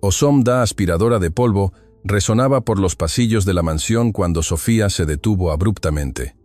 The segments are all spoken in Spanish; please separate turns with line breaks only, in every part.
Osomda, aspiradora de polvo, resonaba por los pasillos de la mansión cuando Sofía se detuvo abruptamente.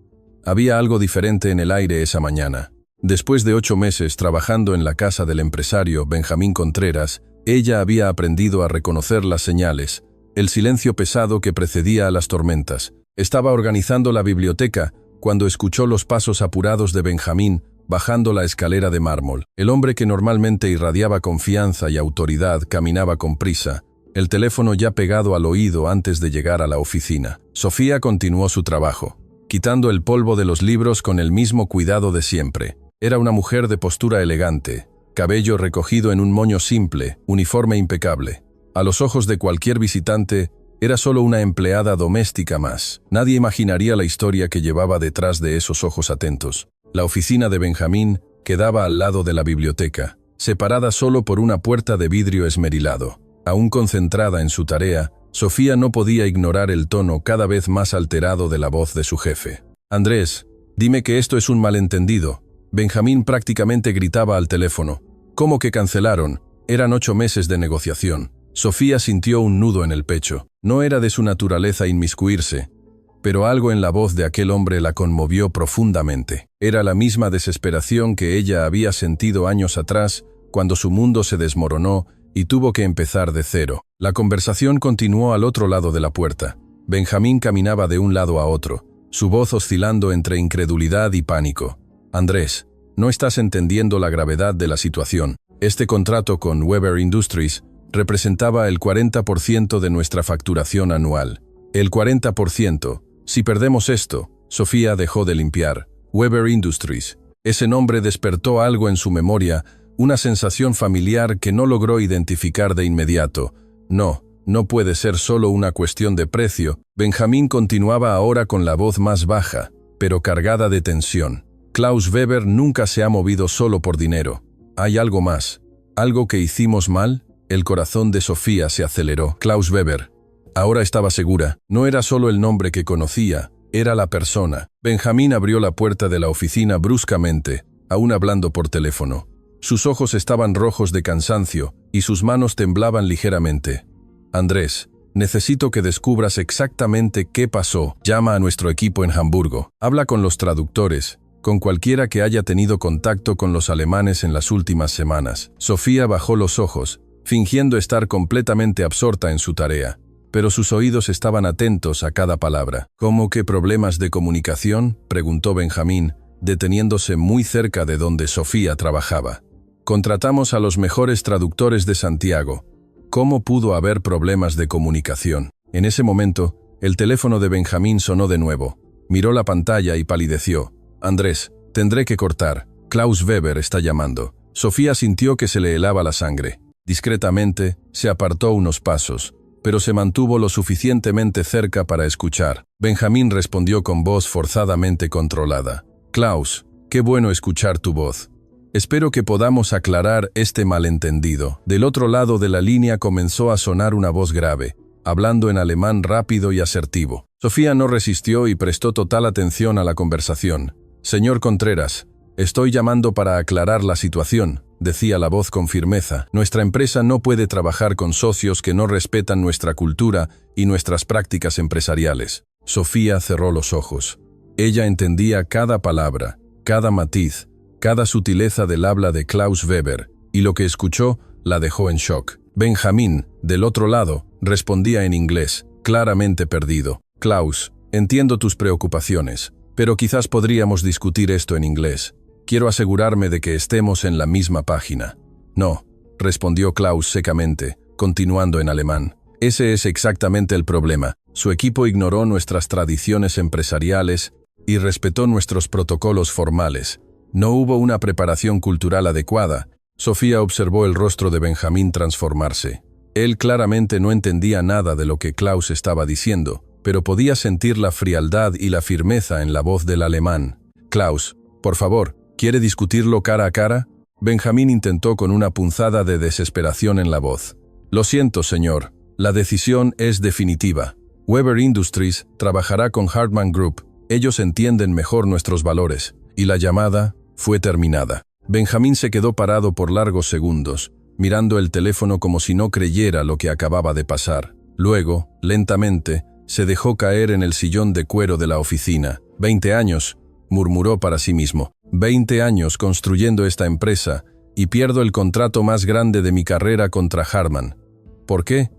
Había algo diferente en el aire esa mañana. Después de 8 meses trabajando en la casa del empresario Benjamín Contreras, ella había aprendido a reconocer las señales, el silencio pesado que precedía a las tormentas. Estaba organizando la biblioteca cuando escuchó los pasos apurados de Benjamín bajando la escalera de mármol. El hombre que normalmente irradiaba confianza y autoridad caminaba con prisa, el teléfono ya pegado al oído antes de llegar a la oficina. Sofía continuó su trabajo, quitando el polvo de los libros con el mismo cuidado de siempre. Era una mujer de postura elegante, cabello recogido en un moño simple, uniforme impecable. A los ojos de cualquier visitante, era solo una empleada doméstica más. Nadie imaginaría la historia que llevaba detrás de esos ojos atentos. La oficina de Benjamín quedaba al lado de la biblioteca, separada solo por una puerta de vidrio esmerilado. Aún concentrada en su tarea, Sofía no podía ignorar el tono cada vez más alterado de la voz de su jefe. «Andrés, dime que esto es un malentendido». Benjamín prácticamente gritaba al teléfono. «¿Cómo que cancelaron? Eran 8 meses de negociación». Sofía sintió un nudo en el pecho. No era de su naturaleza inmiscuirse, pero algo en la voz de aquel hombre la conmovió profundamente. Era la misma desesperación que ella había sentido años atrás, cuando su mundo se desmoronó y tuvo que empezar de cero. La conversación continuó al otro lado de la puerta. Benjamín caminaba de un lado a otro, su voz oscilando entre incredulidad y pánico. «Andrés, no estás entendiendo la gravedad de la situación. Este contrato con Weber Industries representaba el 40% de nuestra facturación anual. El 40%. Si perdemos esto». Sofía dejó de limpiar. Weber Industries. Ese nombre despertó algo en su memoria, una sensación familiar que no logró identificar de inmediato. No puede ser solo una cuestión de precio. Benjamín continuaba ahora con la voz más baja, pero cargada de tensión. Klaus Weber nunca se ha movido solo por dinero. Hay algo más. ¿Algo que hicimos mal? El corazón de Sofía se aceleró. Klaus Weber. Ahora estaba segura. No era solo el nombre que conocía, era la persona. Benjamín abrió la puerta de la oficina bruscamente, aún hablando por teléfono. Sus ojos estaban rojos de cansancio y sus manos temblaban ligeramente. «Andrés, necesito que descubras exactamente qué pasó. Llama a nuestro equipo en Hamburgo. Habla con los traductores, con cualquiera que haya tenido contacto con los alemanes en las últimas semanas». Sofía bajó los ojos, fingiendo estar completamente absorta en su tarea, pero sus oídos estaban atentos a cada palabra. «¿Cómo que problemas de comunicación?», preguntó Benjamín, deteniéndose muy cerca de donde Sofía trabajaba. «Contratamos a los mejores traductores de Santiago. ¿Cómo pudo haber problemas de comunicación?». En ese momento, el teléfono de Benjamín sonó de nuevo. Miró la pantalla y palideció. «Andrés, tendré que cortar. Klaus Weber está llamando». Sofía sintió que se le helaba la sangre. Discretamente, se apartó unos pasos, pero se mantuvo lo suficientemente cerca para escuchar. Benjamín respondió con voz forzadamente controlada. «Klaus, qué bueno escuchar tu voz. Espero que podamos aclarar este malentendido». Del otro lado de la línea comenzó a sonar una voz grave, hablando en alemán rápido y asertivo. Sofía no resistió y prestó total atención a la conversación. «Señor Contreras, estoy llamando para aclarar la situación», decía la voz con firmeza. «Nuestra empresa no puede trabajar con socios que no respetan nuestra cultura y nuestras prácticas empresariales». Sofía cerró los ojos. Ella entendía cada palabra, cada matiz, cada sutileza del habla de Klaus Weber, y lo que escuchó la dejó en shock. Benjamín, del otro lado, respondía en inglés, claramente perdido. «Klaus, entiendo tus preocupaciones, pero quizás podríamos discutir esto en inglés. Quiero asegurarme de que estemos en la misma página». «No», respondió Klaus secamente, continuando en alemán. «Ese es exactamente el problema. Su equipo ignoró nuestras tradiciones empresariales y respetó nuestros protocolos formales. No hubo una preparación cultural adecuada». Sofía observó el rostro de Benjamín transformarse. Él claramente no entendía nada de lo que Klaus estaba diciendo, pero podía sentir la frialdad y la firmeza en la voz del alemán. «Klaus, por favor, ¿quiere discutirlo cara a cara?». Benjamín intentó con una punzada de desesperación en la voz. «Lo siento, señor. La decisión es definitiva. Weber Industries trabajará con Hartmann Group. Ellos entienden mejor nuestros valores». Y la llamada fue terminada. Benjamín se quedó parado por largos segundos, mirando el teléfono como si no creyera lo que acababa de pasar. Luego, lentamente, se dejó caer en el sillón de cuero de la oficina. 20 años, murmuró para sí mismo. 20 años construyendo esta empresa y pierdo el contrato más grande de mi carrera contra Harman. ¿Por qué?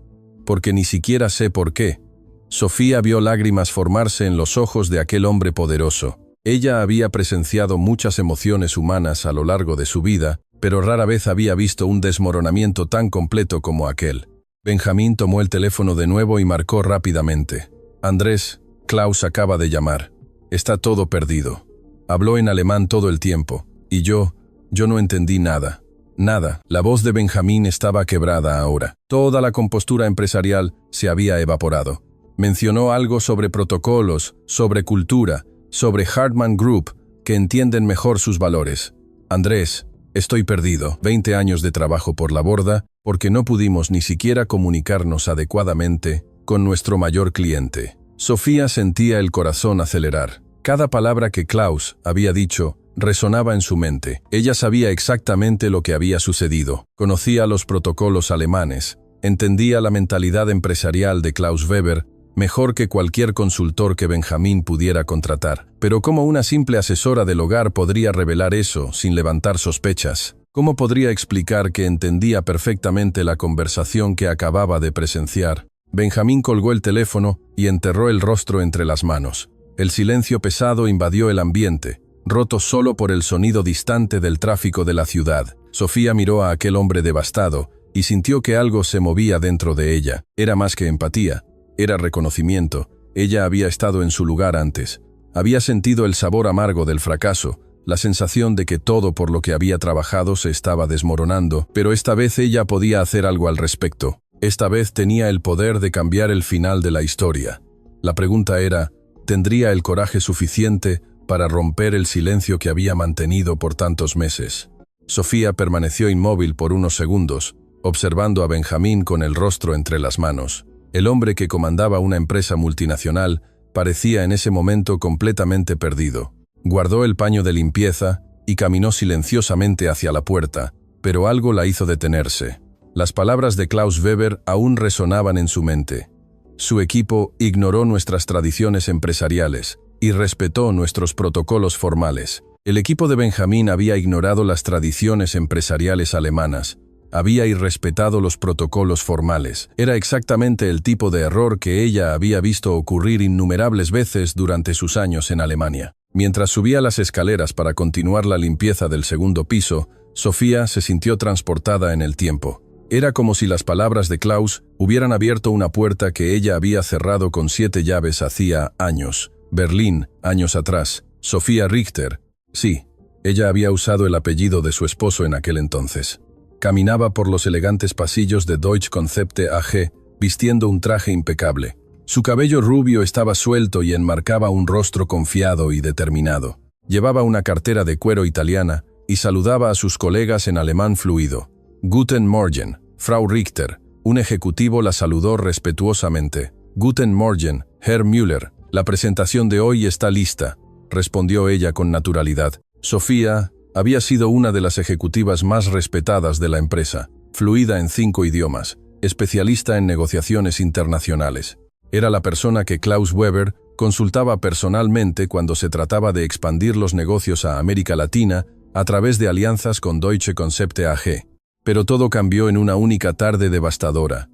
Porque ni siquiera sé por qué. Sofía vio lágrimas formarse en los ojos de aquel hombre poderoso. Ella había presenciado muchas emociones humanas a lo largo de su vida, pero rara vez había visto un desmoronamiento tan completo como aquel. Benjamín tomó el teléfono de nuevo y marcó rápidamente. Andrés, Klaus acaba de llamar. Está todo perdido. Habló en alemán todo el tiempo, y yo no entendí nada. Nada. La voz de Benjamín estaba quebrada ahora. Toda la compostura empresarial se había evaporado. Mencionó algo sobre protocolos, sobre cultura, sobre Harman Group, que entienden mejor sus valores. Andrés, estoy perdido. 20 años de trabajo por la borda, porque no pudimos ni siquiera comunicarnos adecuadamente con nuestro mayor cliente. Sofía sentía el corazón acelerar. Cada palabra que Klaus había dicho resonaba en su mente. Ella sabía exactamente lo que había sucedido. Conocía los protocolos alemanes. Entendía la mentalidad empresarial de Klaus Weber mejor que cualquier consultor que Benjamín pudiera contratar. Pero ¿cómo una simple asesora del hogar podría revelar eso sin levantar sospechas? ¿Cómo podría explicar que entendía perfectamente la conversación que acababa de presenciar? Benjamín colgó el teléfono y enterró el rostro entre las manos. El silencio pesado invadió el ambiente, roto solo por el sonido distante del tráfico de la ciudad. Sofía miró a aquel hombre devastado y sintió que algo se movía dentro de ella. Era más que empatía, era reconocimiento. Ella había estado en su lugar antes. Había sentido el sabor amargo del fracaso, la sensación de que todo por lo que había trabajado se estaba desmoronando, pero esta vez ella podía hacer algo al respecto. Esta vez tenía el poder de cambiar el final de la historia. La pregunta era, ¿tendría el coraje suficiente para romper el silencio que había mantenido por tantos meses? Sofía permaneció inmóvil por unos segundos, observando a Benjamín con el rostro entre las manos. El hombre que comandaba una empresa multinacional parecía en ese momento completamente perdido. Guardó el paño de limpieza y caminó silenciosamente hacia la puerta, pero algo la hizo detenerse. Las palabras de Klaus Weber aún resonaban en su mente. Su equipo ignoró nuestras tradiciones empresariales y respetó nuestros protocolos formales. El equipo de Benjamín había ignorado las tradiciones empresariales alemanas, había irrespetado los protocolos formales. Era exactamente el tipo de error que ella había visto ocurrir innumerables veces durante sus años en Alemania. Mientras subía las escaleras para continuar la limpieza del segundo piso, Sofía se sintió transportada en el tiempo. Era como si las palabras de Klaus hubieran abierto una puerta que ella había cerrado con 7 llaves hacía años. Berlín, años atrás. Sofía Richter. Sí, ella había usado el apellido de su esposo en aquel entonces. Caminaba por los elegantes pasillos de Deutsche Konzepte AG, vistiendo un traje impecable. Su cabello rubio estaba suelto y enmarcaba un rostro confiado y determinado. Llevaba una cartera de cuero italiana y saludaba a sus colegas en alemán fluido. Guten Morgen, Frau Richter. Un ejecutivo la saludó respetuosamente. Guten Morgen, Herr Müller. La presentación de hoy está lista, respondió ella con naturalidad. Sofía había sido una de las ejecutivas más respetadas de la empresa, fluida en 5 idiomas, especialista en negociaciones internacionales. Era la persona que Klaus Weber consultaba personalmente cuando se trataba de expandir los negocios a América Latina a través de alianzas con Deutsche Konzepte AG. Pero todo cambió en una única tarde devastadora.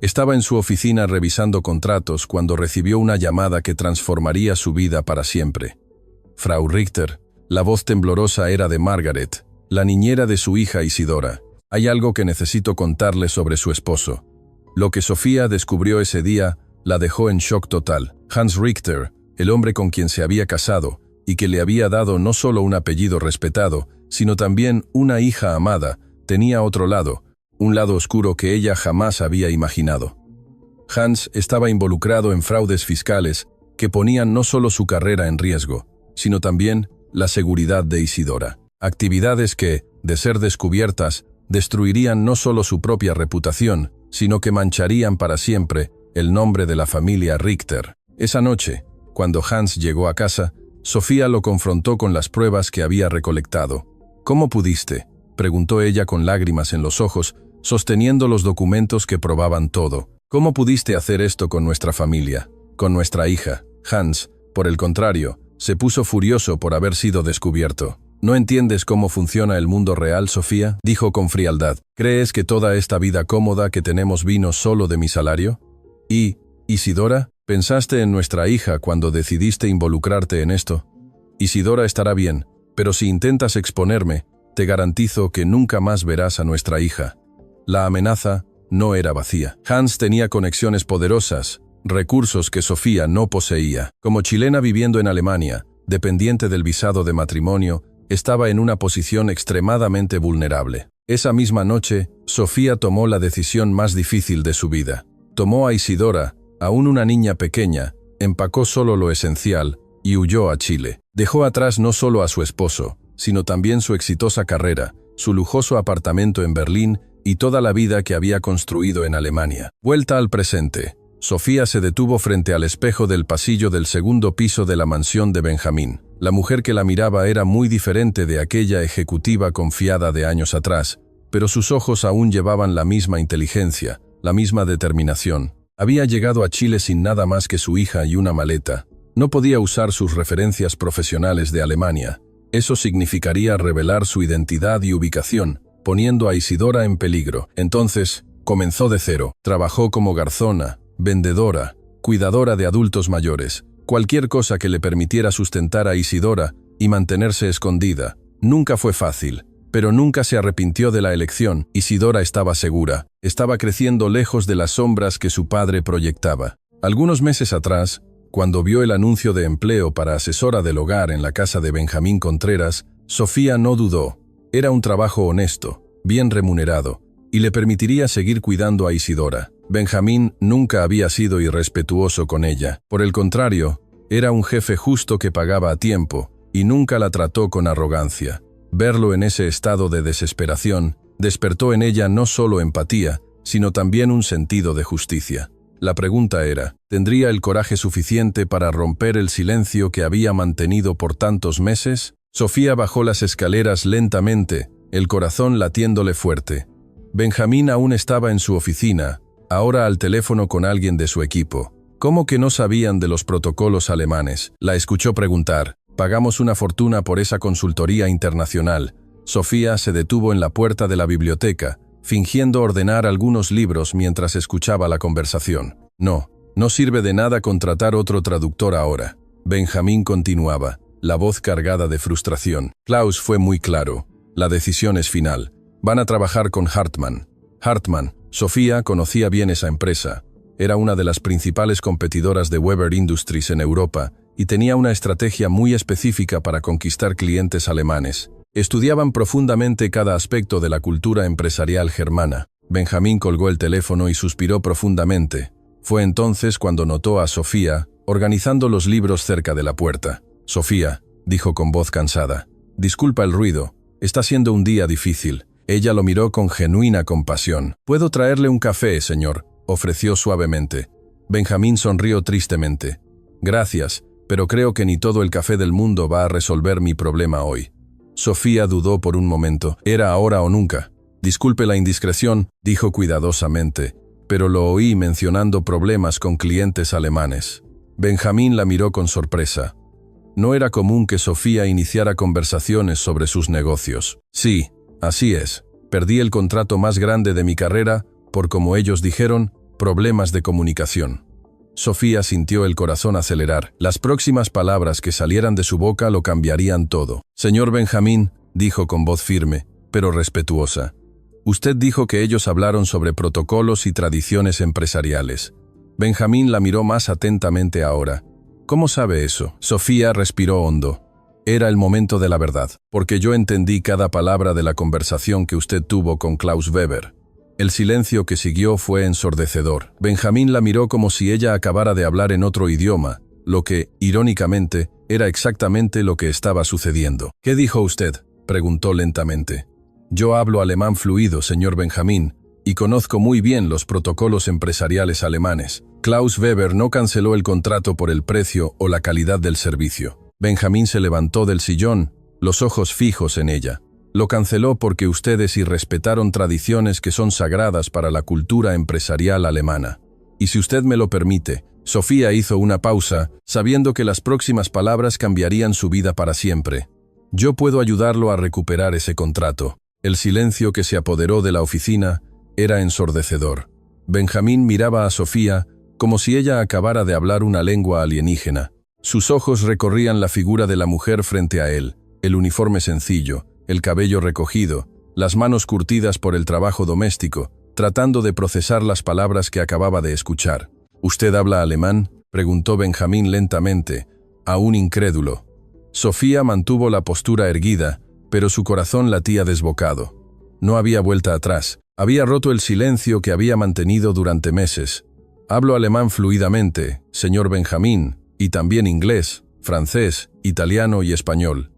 Estaba en su oficina revisando contratos cuando recibió una llamada que transformaría su vida para siempre. Frau Richter. La voz temblorosa era de Margaret, la niñera de su hija Isidora. Hay algo que necesito contarle sobre su esposo. Lo que Sofía descubrió ese día la dejó en shock total. Hans Richter, el hombre con quien se había casado y que le había dado no solo un apellido respetado, sino también una hija amada, tenía otro lado, un lado oscuro que ella jamás había imaginado. Hans estaba involucrado en fraudes fiscales que ponían no solo su carrera en riesgo, sino también la seguridad de Isidora. Actividades que, de ser descubiertas, destruirían no solo su propia reputación, sino que mancharían para siempre el nombre de la familia Richter. Esa noche, cuando Hans llegó a casa, Sofía lo confrontó con las pruebas que había recolectado. «¿Cómo pudiste?», preguntó ella con lágrimas en los ojos, sosteniendo los documentos que probaban todo. ¿Cómo pudiste hacer esto con nuestra familia, con nuestra hija? Hans, por el contrario, se puso furioso por haber sido descubierto. ¿No entiendes cómo funciona el mundo real, Sofía?, dijo con frialdad. ¿Crees que toda esta vida cómoda que tenemos vino solo de mi salario? ¿Y, Isidora, pensaste en nuestra hija cuando decidiste involucrarte en esto? Isidora estará bien, pero si intentas exponerme, te garantizo que nunca más verás a nuestra hija. La amenaza no era vacía. Hans tenía conexiones poderosas, recursos que Sofía no poseía. Como chilena viviendo en Alemania, dependiente del visado de matrimonio, estaba en una posición extremadamente vulnerable. Esa misma noche, Sofía tomó la decisión más difícil de su vida. Tomó a Isidora, aún una niña pequeña, empacó solo lo esencial y huyó a Chile. Dejó atrás no solo a su esposo, sino también su exitosa carrera, su lujoso apartamento en Berlín y toda la vida que había construido en Alemania. Vuelta al presente, Sofía se detuvo frente al espejo del pasillo del segundo piso de la mansión de Benjamín. La mujer que la miraba era muy diferente de aquella ejecutiva confiada de años atrás, pero sus ojos aún llevaban la misma inteligencia, la misma determinación. Había llegado a Chile sin nada más que su hija y una maleta. No podía usar sus referencias profesionales de Alemania. Eso significaría revelar su identidad y ubicación, poniendo a Isidora en peligro. Entonces, comenzó de cero. Trabajó como garzona, vendedora, cuidadora de adultos mayores. Cualquier cosa que le permitiera sustentar a Isidora y mantenerse escondida. Nunca fue fácil, pero nunca se arrepintió de la elección. Isidora estaba segura. Estaba creciendo lejos de las sombras que su padre proyectaba. Algunos meses atrás, cuando vio el anuncio de empleo para asesora del hogar en la casa de Benjamín Contreras, Sofía no dudó. Era un trabajo honesto, bien remunerado, y le permitiría seguir cuidando a Isidora. Benjamín nunca había sido irrespetuoso con ella. Por el contrario, era un jefe justo que pagaba a tiempo, y nunca la trató con arrogancia. Verlo en ese estado de desesperación despertó en ella no solo empatía, sino también un sentido de justicia. La pregunta era, ¿tendría el coraje suficiente para romper el silencio que había mantenido por tantos meses? Sofía bajó las escaleras lentamente, el corazón latiéndole fuerte. Benjamín aún estaba en su oficina, ahora al teléfono con alguien de su equipo. ¿Cómo que no sabían de los protocolos alemanes? La escuchó preguntar. Pagamos una fortuna por esa consultoría internacional. Sofía se detuvo en la puerta de la biblioteca, fingiendo ordenar algunos libros mientras escuchaba la conversación. No sirve de nada contratar otro traductor ahora. Benjamín continuaba, la voz cargada de frustración. Klaus fue muy claro. La decisión es final. Van a trabajar con Hartmann. Hartmann. Sofía conocía bien esa empresa. Era una de las principales competidoras de Weber Industries en Europa y tenía una estrategia muy específica para conquistar clientes alemanes. Estudiaban profundamente cada aspecto de la cultura empresarial germana. Benjamín colgó el teléfono y suspiró profundamente. Fue entonces cuando notó a Sofía organizando los libros cerca de la puerta. «Sofía», dijo con voz cansada, «disculpa el ruido. Está siendo un día difícil». Ella lo miró con genuina compasión. «¿Puedo traerle un café, señor?», ofreció suavemente. Benjamín sonrió tristemente. «Gracias, pero creo que ni todo el café del mundo va a resolver mi problema hoy». Sofía dudó por un momento. Era ahora o nunca. «Disculpe la indiscreción», dijo cuidadosamente, «pero lo oí mencionando problemas con clientes alemanes». Benjamín la miró con sorpresa. No era común que Sofía iniciara conversaciones sobre sus negocios. «Sí, así es. Perdí el contrato más grande de mi carrera por, como ellos dijeron, problemas de comunicación». Sofía sintió el corazón acelerar. Las próximas palabras que salieran de su boca lo cambiarían todo. «Señor Benjamín», dijo con voz firme, pero respetuosa, «usted dijo que ellos hablaron sobre protocolos y tradiciones empresariales». Benjamín la miró más atentamente ahora. «¿Cómo sabe eso?». Sofía respiró hondo. «Era el momento de la verdad, porque yo entendí cada palabra de la conversación que usted tuvo con Klaus Weber». El silencio que siguió fue ensordecedor. Benjamín la miró como si ella acabara de hablar en otro idioma, lo que, irónicamente, era exactamente lo que estaba sucediendo. «¿Qué dijo usted?», preguntó lentamente. «Yo hablo alemán fluido, señor Benjamín, y conozco muy bien los protocolos empresariales alemanes. Klaus Weber no canceló el contrato por el precio o la calidad del servicio». Benjamín se levantó del sillón, los ojos fijos en ella. Lo canceló porque ustedes irrespetaron tradiciones que son sagradas para la cultura empresarial alemana. Y si usted me lo permite, Sofía hizo una pausa, sabiendo que las próximas palabras cambiarían su vida para siempre. Yo puedo ayudarlo a recuperar ese contrato. El silencio que se apoderó de la oficina era ensordecedor. Benjamín miraba a Sofía como si ella acabara de hablar una lengua alienígena. Sus ojos recorrían la figura de la mujer frente a él, el uniforme sencillo, el cabello recogido, las manos curtidas por el trabajo doméstico, tratando de procesar las palabras que acababa de escuchar. ¿Usted habla alemán?, preguntó Benjamín lentamente, aún incrédulo. Sofía mantuvo la postura erguida, pero su corazón latía desbocado. No había vuelta atrás. Había roto el silencio que había mantenido durante meses. Hablo alemán fluidamente, señor Benjamín, y también inglés, francés, italiano y español.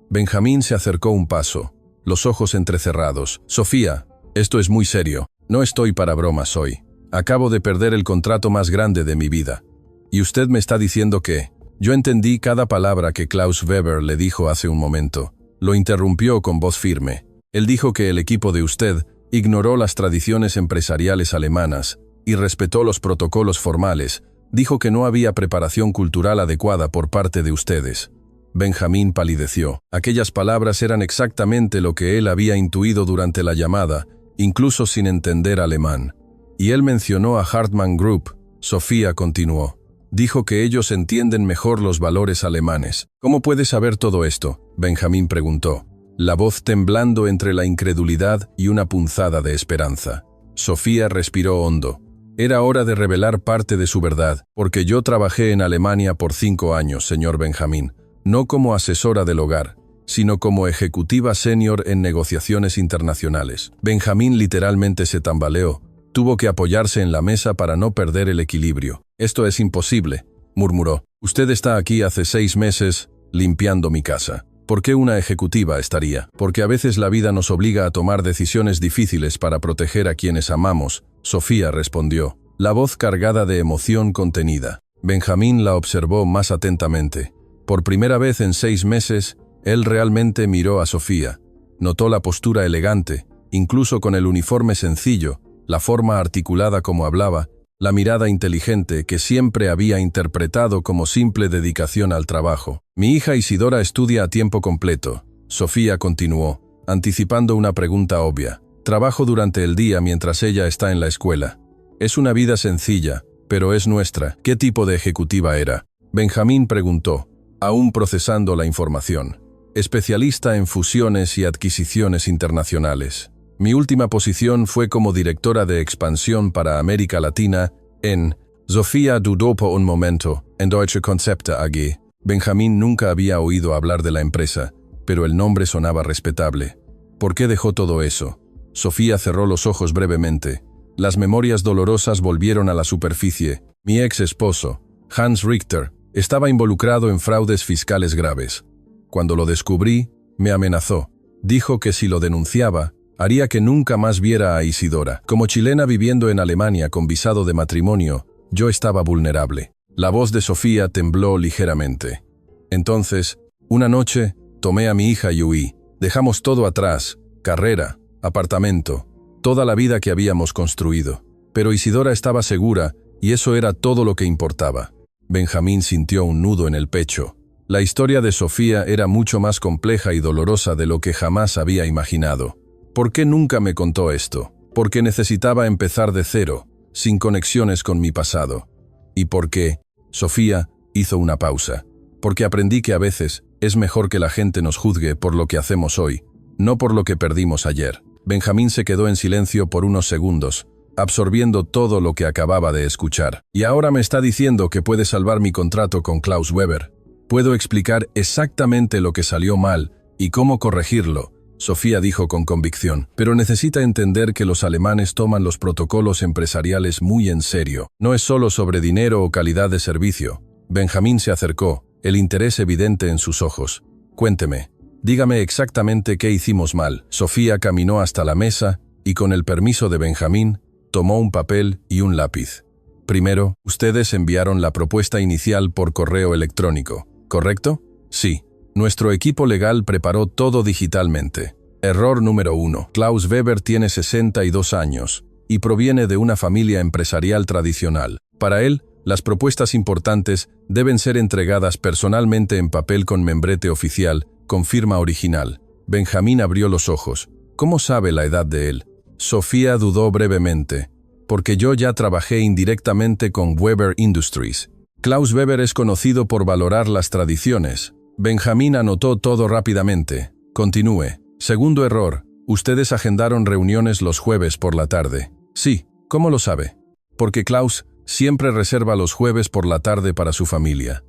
Benjamín se acercó un paso, los ojos entrecerrados. Sofía, esto es muy serio. No estoy para bromas hoy. Acabo de perder el contrato más grande de mi vida. Y usted me está diciendo que... Yo entendí cada palabra que Klaus Weber le dijo hace un momento. Lo interrumpió con voz firme. Él dijo que el equipo de usted ignoró las tradiciones empresariales alemanas y respetó los protocolos formales. Dijo que no había preparación cultural adecuada por parte de ustedes. Benjamín palideció. Aquellas palabras eran exactamente lo que él había intuido durante la llamada, incluso sin entender alemán. Y él mencionó a Hartmann Group. Sofía continuó. Dijo que ellos entienden mejor los valores alemanes. ¿Cómo puede saber todo esto?, Benjamín preguntó, la voz temblando entre la incredulidad y una punzada de esperanza. Sofía respiró hondo. Era hora de revelar parte de su verdad, porque yo trabajé en Alemania por 5 años, señor Benjamín, no como asesora del hogar, sino como ejecutiva senior en negociaciones internacionales. Benjamín literalmente se tambaleó. Tuvo que apoyarse en la mesa para no perder el equilibrio. Esto es imposible, murmuró. Usted está aquí hace 6 meses, limpiando mi casa. ¿Por qué una ejecutiva estaría? Porque a veces la vida nos obliga a tomar decisiones difíciles para proteger a quienes amamos, Sofía respondió, la voz cargada de emoción contenida. Benjamín la observó más atentamente. Por primera vez en 6 meses, él realmente miró a Sofía. Notó la postura elegante, incluso con el uniforme sencillo, la forma articulada como hablaba, la mirada inteligente que siempre había interpretado como simple dedicación al trabajo. Mi hija Isidora estudia a tiempo completo, Sofía continuó, anticipando una pregunta obvia. Trabajo durante el día mientras ella está en la escuela. Es una vida sencilla, pero es nuestra. ¿Qué tipo de ejecutiva era?, Benjamín preguntó, aún procesando la información. Especialista en fusiones y adquisiciones internacionales. Mi última posición fue como directora de expansión para América Latina en Sofía dudó por un momento, en Deutsche Konzepte AG. Benjamín nunca había oído hablar de la empresa, pero el nombre sonaba respetable. ¿Por qué dejó todo eso? Sofía cerró los ojos brevemente. Las memorias dolorosas volvieron a la superficie. Mi ex esposo, Hans Richter, estaba involucrado en fraudes fiscales graves. Cuando lo descubrí, me amenazó. Dijo que si lo denunciaba, haría que nunca más viera a Isidora. Como chilena viviendo en Alemania con visado de matrimonio, yo estaba vulnerable. La voz de Sofía tembló ligeramente. Entonces, una noche, tomé a mi hija y huí. Dejamos todo atrás, carrera, apartamento, toda la vida que habíamos construido. Pero Isidora estaba segura, y eso era todo lo que importaba. Benjamín sintió un nudo en el pecho. La historia de Sofía era mucho más compleja y dolorosa de lo que jamás había imaginado. ¿Por qué nunca me contó esto? Porque necesitaba empezar de cero, sin conexiones con mi pasado. ¿Y por qué? Sofía hizo una pausa. Porque aprendí que a veces es mejor que la gente nos juzgue por lo que hacemos hoy, no por lo que perdimos ayer. Benjamín se quedó en silencio por unos segundos, absorbiendo todo lo que acababa de escuchar. Y ahora me está diciendo que puede salvar mi contrato con Klaus Weber. Puedo explicar exactamente lo que salió mal y cómo corregirlo, Sofía dijo con convicción, pero necesita entender que los alemanes toman los protocolos empresariales muy en serio. No es solo sobre dinero o calidad de servicio. Benjamín se acercó, el interés evidente en sus ojos. Cuénteme, dígame exactamente qué hicimos mal. Sofía caminó hasta la mesa y con el permiso de Benjamín, tomó un papel y un lápiz. Primero, ustedes enviaron la propuesta inicial por correo electrónico, ¿correcto? Sí. Nuestro equipo legal preparó todo digitalmente. Error número 1. Klaus Weber tiene 62 años y proviene de una familia empresarial tradicional. Para él, las propuestas importantes deben ser entregadas personalmente en papel con membrete oficial, con firma original. Benjamín abrió los ojos. ¿Cómo sabe la edad de él? Sofía dudó brevemente. Porque yo ya trabajé indirectamente con Weber Industries. Klaus Weber es conocido por valorar las tradiciones. Benjamín anotó todo rápidamente. Continúe. Segundo error. Ustedes agendaron reuniones los jueves por la tarde. Sí, ¿cómo lo sabe? Porque Klaus siempre reserva los jueves por la tarde para su familia.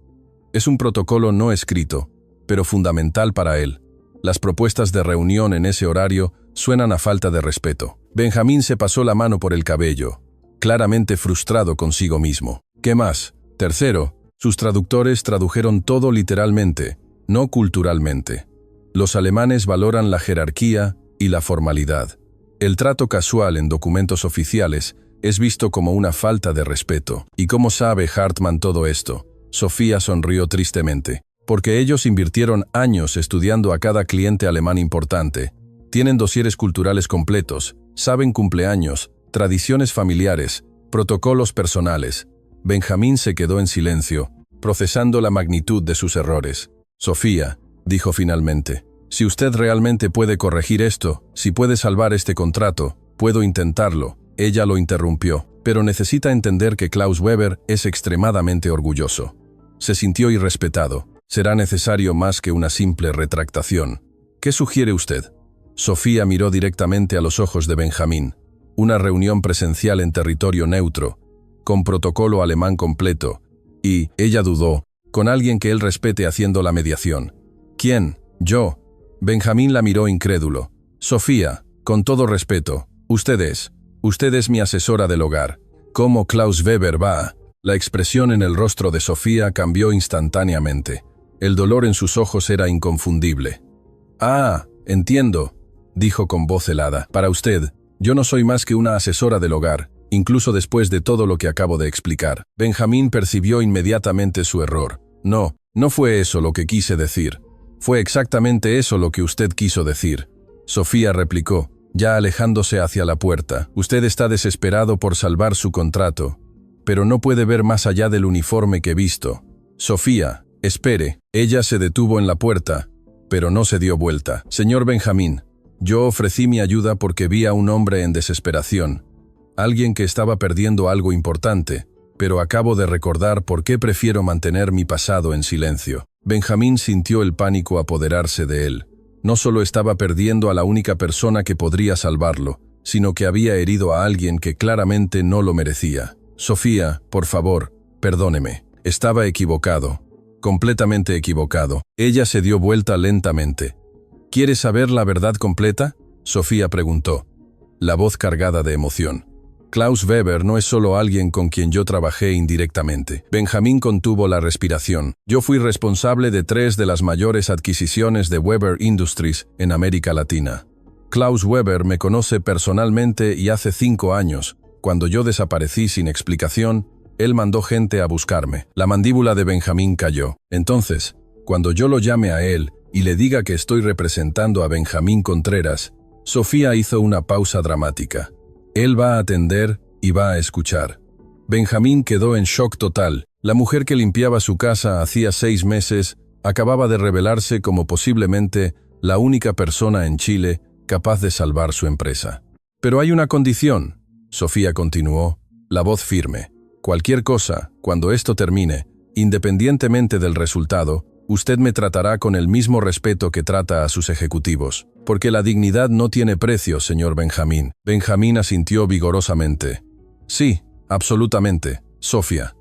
Es un protocolo no escrito, pero fundamental para él. Las propuestas de reunión en ese horario suenan a falta de respeto. Benjamín se pasó la mano por el cabello, claramente frustrado consigo mismo. ¿Qué más? Tercero, sus traductores tradujeron todo literalmente, no culturalmente. Los alemanes valoran la jerarquía y la formalidad. El trato casual en documentos oficiales es visto como una falta de respeto. ¿Y cómo sabe Hartmann todo esto? Sofía sonrió tristemente. Porque ellos invirtieron años estudiando a cada cliente alemán importante. Tienen dosieres culturales completos, saben cumpleaños, tradiciones familiares, protocolos personales. Benjamín se quedó en silencio, procesando la magnitud de sus errores. Sofía, dijo finalmente, si usted realmente puede corregir esto, si puede salvar este contrato, puedo intentarlo. Ella lo interrumpió, pero necesita entender que Klaus Weber es extremadamente orgulloso. Se sintió irrespetado. Será necesario más que una simple retractación. ¿Qué sugiere usted? Sofía miró directamente a los ojos de Benjamín. Una reunión presencial en territorio neutro, con protocolo alemán completo, y, ella dudó, con alguien que él respete haciendo la mediación. ¿Quién? Yo. Benjamín la miró incrédulo. Sofía, con todo respeto, usted es mi asesora del hogar. ¿Cómo Klaus Weber va? La expresión en el rostro de Sofía cambió instantáneamente. El dolor en sus ojos era inconfundible. Ah, entiendo, dijo con voz helada. Para usted, yo no soy más que una asesora del hogar, incluso después de todo lo que acabo de explicar. Benjamín percibió inmediatamente su error. No fue eso lo que quise decir. Fue exactamente eso lo que usted quiso decir. Sofía replicó, ya alejándose hacia la puerta. Usted está desesperado por salvar su contrato, pero no puede ver más allá del uniforme que he visto. Sofía, espere. Ella se detuvo en la puerta, pero no se dio vuelta. Señor Benjamín, yo ofrecí mi ayuda porque vi a un hombre en desesperación, alguien que estaba perdiendo algo importante, pero acabo de recordar por qué prefiero mantener mi pasado en silencio. Benjamín sintió el pánico apoderarse de él. No solo estaba perdiendo a la única persona que podría salvarlo, sino que había herido a alguien que claramente no lo merecía. Sofía, por favor, perdóneme. Estaba equivocado. Completamente equivocado. Ella se dio vuelta lentamente. ¿Quieres saber la verdad completa? Sofía preguntó, la voz cargada de emoción. Klaus Weber no es solo alguien con quien yo trabajé indirectamente. Benjamín contuvo la respiración. Yo fui responsable de 3 de las mayores adquisiciones de Weber Industries en América Latina. Klaus Weber me conoce personalmente y hace 5 años, cuando yo desaparecí sin explicación, él mandó gente a buscarme. La mandíbula de Benjamín cayó. Entonces, cuando yo lo llame a él y le diga que estoy representando a Benjamín Contreras, Sofía hizo una pausa dramática. Él va a atender y va a escuchar. Benjamín quedó en shock total. La mujer que limpiaba su casa hacía 6 meses acababa de revelarse como posiblemente la única persona en Chile capaz de salvar su empresa. Pero hay una condición, Sofía continuó, la voz firme. Cualquier cosa, cuando esto termine, independientemente del resultado, usted me tratará con el mismo respeto que trata a sus ejecutivos. Porque la dignidad no tiene precio, señor Benjamín. Benjamín asintió vigorosamente. Sí, absolutamente, Sofía.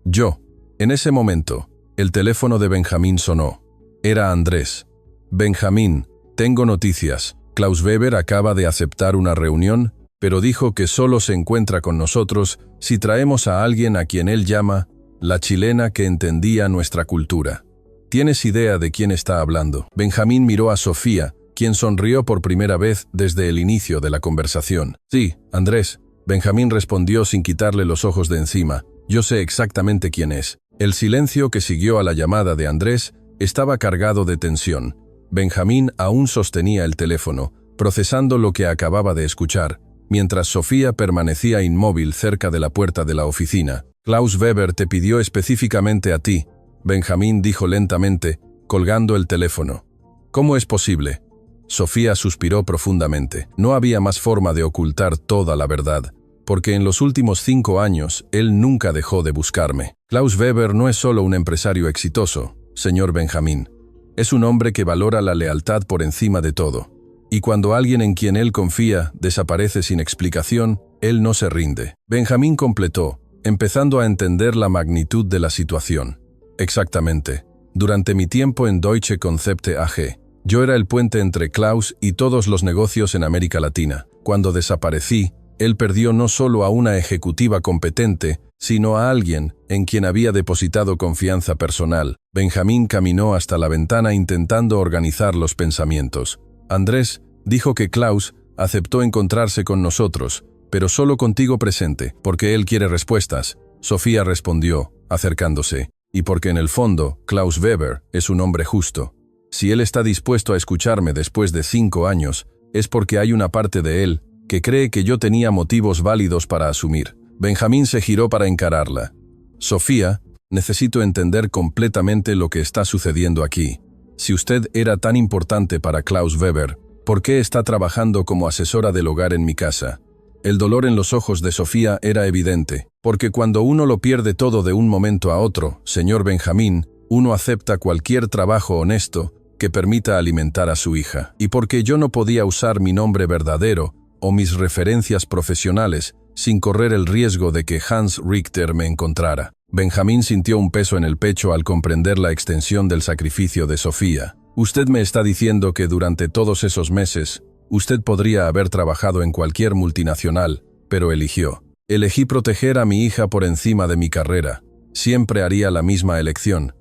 Yo. En ese momento, el teléfono de Benjamín sonó. Era Andrés. Benjamín, tengo noticias. Klaus Weber acaba de aceptar una reunión, pero dijo que solo se encuentra con nosotros si traemos a alguien a quien él llama la chilena que entendía nuestra cultura. ¿Tienes idea de quién está hablando? Benjamín miró a Sofía, quien sonrió por primera vez desde el inicio de la conversación. Sí, Andrés. Benjamín respondió sin quitarle los ojos de encima. Yo sé exactamente quién es. El silencio que siguió a la llamada de Andrés estaba cargado de tensión. Benjamín aún sostenía el teléfono, procesando lo que acababa de escuchar, mientras Sofía permanecía inmóvil cerca de la puerta de la oficina. «Klaus Weber te pidió específicamente a ti», Benjamín dijo lentamente, colgando el teléfono. «¿Cómo es posible?» Sofía suspiró profundamente. No había más forma de ocultar toda la verdad, porque en los últimos 5 años él nunca dejó de buscarme. Klaus Weber no es solo un empresario exitoso, señor Benjamín. Es un hombre que valora la lealtad por encima de todo. Y cuando alguien en quien él confía desaparece sin explicación, él no se rinde. Benjamín completó, empezando a entender la magnitud de la situación. Exactamente. Durante mi tiempo en Deutsche Konzepte AG, yo era el puente entre Klaus y todos los negocios en América Latina. Cuando desaparecí, él perdió no solo a una ejecutiva competente, sino a alguien en quien había depositado confianza personal. Benjamín caminó hasta la ventana intentando organizar los pensamientos. Andrés dijo que Klaus aceptó encontrarse con nosotros, pero solo contigo presente, porque él quiere respuestas. Sofía respondió, acercándose, y porque en el fondo, Klaus Weber es un hombre justo. Si él está dispuesto a escucharme después de 5 años, es porque hay una parte de él que cree que yo tenía motivos válidos para asumir. Benjamín se giró para encararla. Sofía, necesito entender completamente lo que está sucediendo aquí. Si usted era tan importante para Klaus Weber, ¿por qué está trabajando como asesora del hogar en mi casa? El dolor en los ojos de Sofía era evidente, porque cuando uno lo pierde todo de un momento a otro, señor Benjamín, uno acepta cualquier trabajo honesto que permita alimentar a su hija. Y porque yo no podía usar mi nombre verdadero o mis referencias profesionales sin correr el riesgo de que Hans Richter me encontrara. Benjamín sintió un peso en el pecho al comprender la extensión del sacrificio de Sofía. Usted me está diciendo que durante todos esos meses, usted podría haber trabajado en cualquier multinacional, pero eligió. Elegí proteger a mi hija por encima de mi carrera. Siempre haría la misma elección.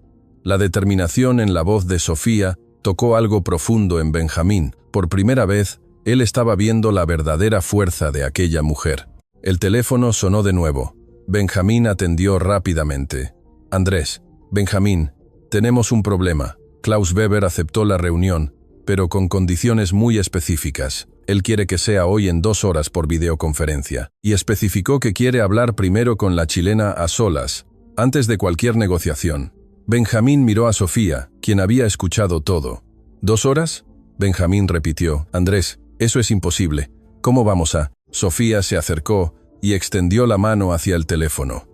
La determinación en la voz de Sofía tocó algo profundo en Benjamín. Por primera vez, él estaba viendo la verdadera fuerza de aquella mujer. El teléfono sonó de nuevo. Benjamín atendió rápidamente. Andrés, Benjamín, tenemos un problema. Klaus Weber aceptó la reunión, pero con condiciones muy específicas. Él quiere que sea hoy en 2 horas por videoconferencia. Y especificó que quiere hablar primero con la chilena a solas, antes de cualquier negociación. Benjamín miró a Sofía, quien había escuchado todo. ¿2 horas? Benjamín repitió. Andrés, eso es imposible. ¿Cómo vamos a...? Sofía se acercó y extendió la mano hacia el teléfono.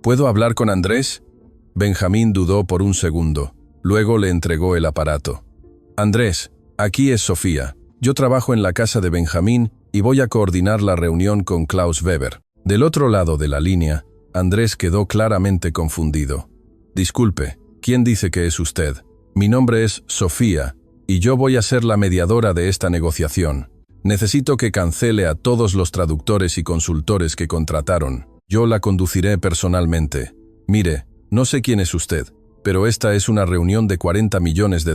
¿Puedo hablar con Andrés? Benjamín dudó por un segundo. Luego le entregó el aparato. Andrés, aquí es Sofía. Yo trabajo en la casa de Benjamín y voy a coordinar la reunión con Klaus Weber. Del otro lado de la línea, Andrés quedó claramente confundido. Disculpe, ¿quién dice que es usted? Mi nombre es Sofía y yo voy a ser la mediadora de esta negociación. Necesito que cancele a todos los traductores y consultores que contrataron. Yo la conduciré personalmente. Mire, no sé quién es usted, pero esta es una reunión de $40 millones.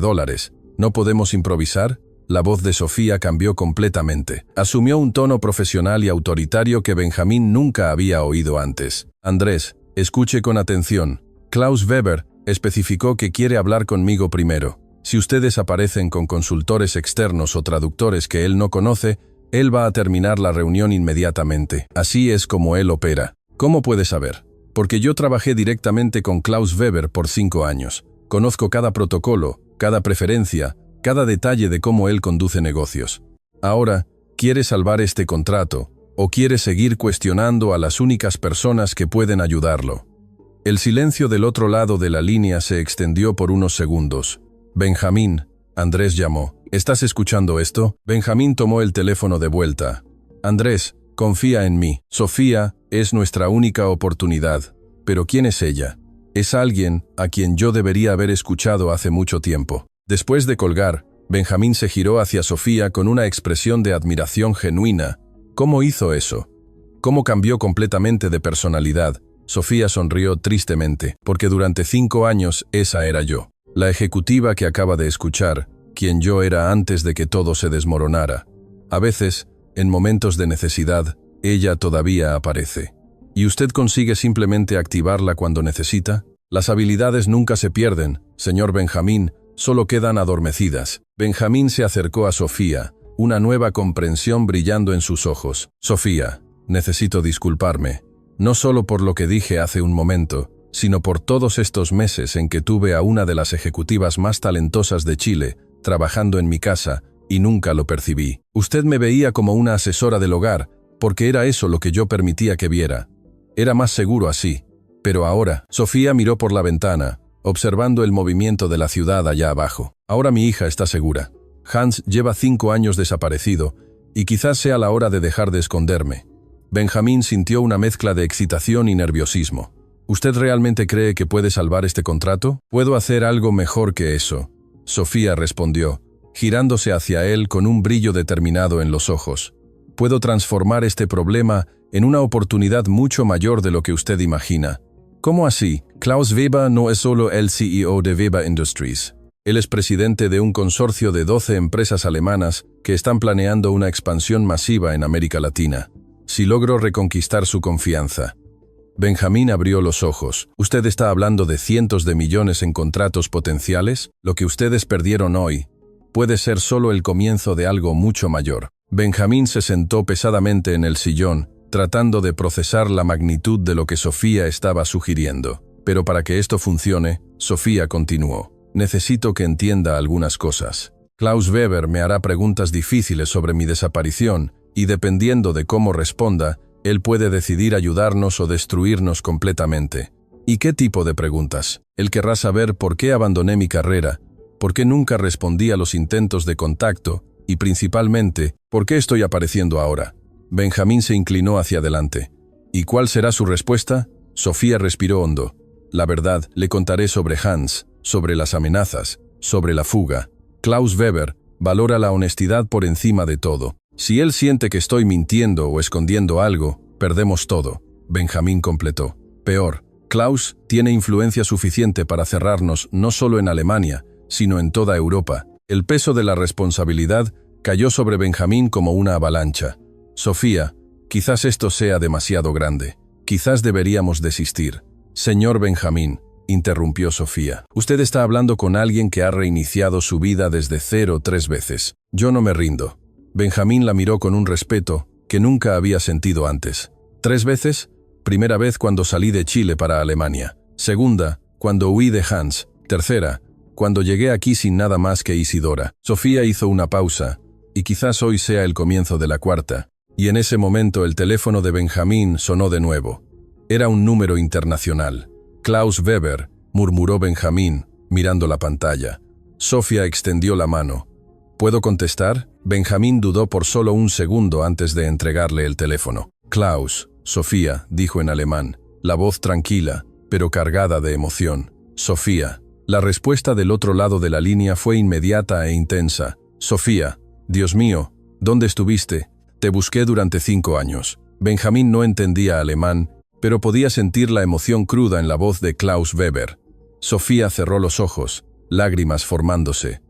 ¿No podemos improvisar? La voz de Sofía cambió completamente. Asumió un tono profesional y autoritario que Benjamín nunca había oído antes. Andrés, escuche con atención. Klaus Weber especificó que quiere hablar conmigo primero. Si ustedes aparecen con consultores externos o traductores que él no conoce, él va a terminar la reunión inmediatamente. Así es como él opera. ¿Cómo puede saber? Porque yo trabajé directamente con Klaus Weber por 5 años. Conozco cada protocolo, cada preferencia, cada detalle de cómo él conduce negocios. Ahora, ¿quiere salvar este contrato o quiere seguir cuestionando a las únicas personas que pueden ayudarlo? El silencio del otro lado de la línea se extendió por unos segundos. Benjamín, Andrés llamó. ¿Estás escuchando esto? Benjamín tomó el teléfono de vuelta. Andrés, confía en mí. Sofía es nuestra única oportunidad. ¿Pero quién es ella? Es alguien a quien yo debería haber escuchado hace mucho tiempo. Después de colgar, Benjamín se giró hacia Sofía con una expresión de admiración genuina. ¿Cómo hizo eso? ¿Cómo cambió completamente de personalidad? Sofía sonrió tristemente, porque durante 5 años esa era yo. La ejecutiva que acaba de escuchar, quien yo era antes de que todo se desmoronara. A veces, en momentos de necesidad, ella todavía aparece. ¿Y usted consigue simplemente activarla cuando necesita? Las habilidades nunca se pierden, señor Benjamín, solo quedan adormecidas. Benjamín se acercó a Sofía, una nueva comprensión brillando en sus ojos. Sofía, necesito disculparme, no solo por lo que dije hace un momento, sino por todos estos meses en que tuve a una de las ejecutivas más talentosas de Chile, trabajando en mi casa, y nunca lo percibí. Usted me veía como una asesora del hogar, porque era eso lo que yo permitía que viera. Era más seguro así. Pero ahora, Sofía miró por la ventana, observando el movimiento de la ciudad allá abajo. Ahora mi hija está segura. Hans lleva 5 años desaparecido, y quizás sea la hora de dejar de esconderme. Benjamín sintió una mezcla de excitación y nerviosismo. ¿Usted realmente cree que puede salvar este contrato? Puedo hacer algo mejor que eso, Sofía respondió, girándose hacia él con un brillo determinado en los ojos. Puedo transformar este problema en una oportunidad mucho mayor de lo que usted imagina. ¿Cómo así? Klaus Weber no es solo el CEO de Weber Industries. Él es presidente de un consorcio de 12 empresas alemanas que están planeando una expansión masiva en América Latina. Si logro reconquistar su confianza. Benjamín abrió los ojos. ¿Usted está hablando de cientos de millones en contratos potenciales? Lo que ustedes perdieron hoy puede ser solo el comienzo de algo mucho mayor. Benjamín se sentó pesadamente en el sillón, tratando de procesar la magnitud de lo que Sofía estaba sugiriendo. Pero para que esto funcione, Sofía continuó. Necesito que entienda algunas cosas. Klaus Weber me hará preguntas difíciles sobre mi desaparición, y dependiendo de cómo responda, él puede decidir ayudarnos o destruirnos completamente. ¿Y qué tipo de preguntas? Él querrá saber por qué abandoné mi carrera, por qué nunca respondí a los intentos de contacto, y principalmente, ¿por qué estoy apareciendo ahora? Benjamín se inclinó hacia adelante. ¿Y cuál será su respuesta? Sofía respiró hondo. La verdad, le contaré sobre Hans, sobre las amenazas, sobre la fuga. Klaus Weber valora la honestidad por encima de todo. Si él siente que estoy mintiendo o escondiendo algo, perdemos todo, Benjamín completó. Peor, Klaus tiene influencia suficiente para cerrarnos no solo en Alemania, sino en toda Europa. El peso de la responsabilidad cayó sobre Benjamín como una avalancha. Sofía, quizás esto sea demasiado grande. Quizás deberíamos desistir. Señor Benjamín, interrumpió Sofía. Usted está hablando con alguien que ha reiniciado su vida desde cero 3 veces. Yo no me rindo. Benjamín la miró con un respeto que nunca había sentido antes. 3 veces. Primera vez cuando salí de Chile para Alemania. Segunda, cuando huí de Hans. Tercera, cuando llegué aquí sin nada más que Isidora. Sofía hizo una pausa, y quizás hoy sea el comienzo de la cuarta. Y en ese momento el teléfono de Benjamín sonó de nuevo. Era un número internacional. Klaus Weber, murmuró Benjamín, mirando la pantalla. Sofía extendió la mano. ¿Puedo contestar? Benjamín dudó por solo un segundo antes de entregarle el teléfono. Klaus, Sofía, dijo en alemán, la voz tranquila, pero cargada de emoción. Sofía. La respuesta del otro lado de la línea fue inmediata e intensa. Sofía, Dios mío, ¿dónde estuviste? Te busqué durante 5 años. Benjamín no entendía alemán, pero podía sentir la emoción cruda en la voz de Klaus Weber. Sofía cerró los ojos, lágrimas formándose.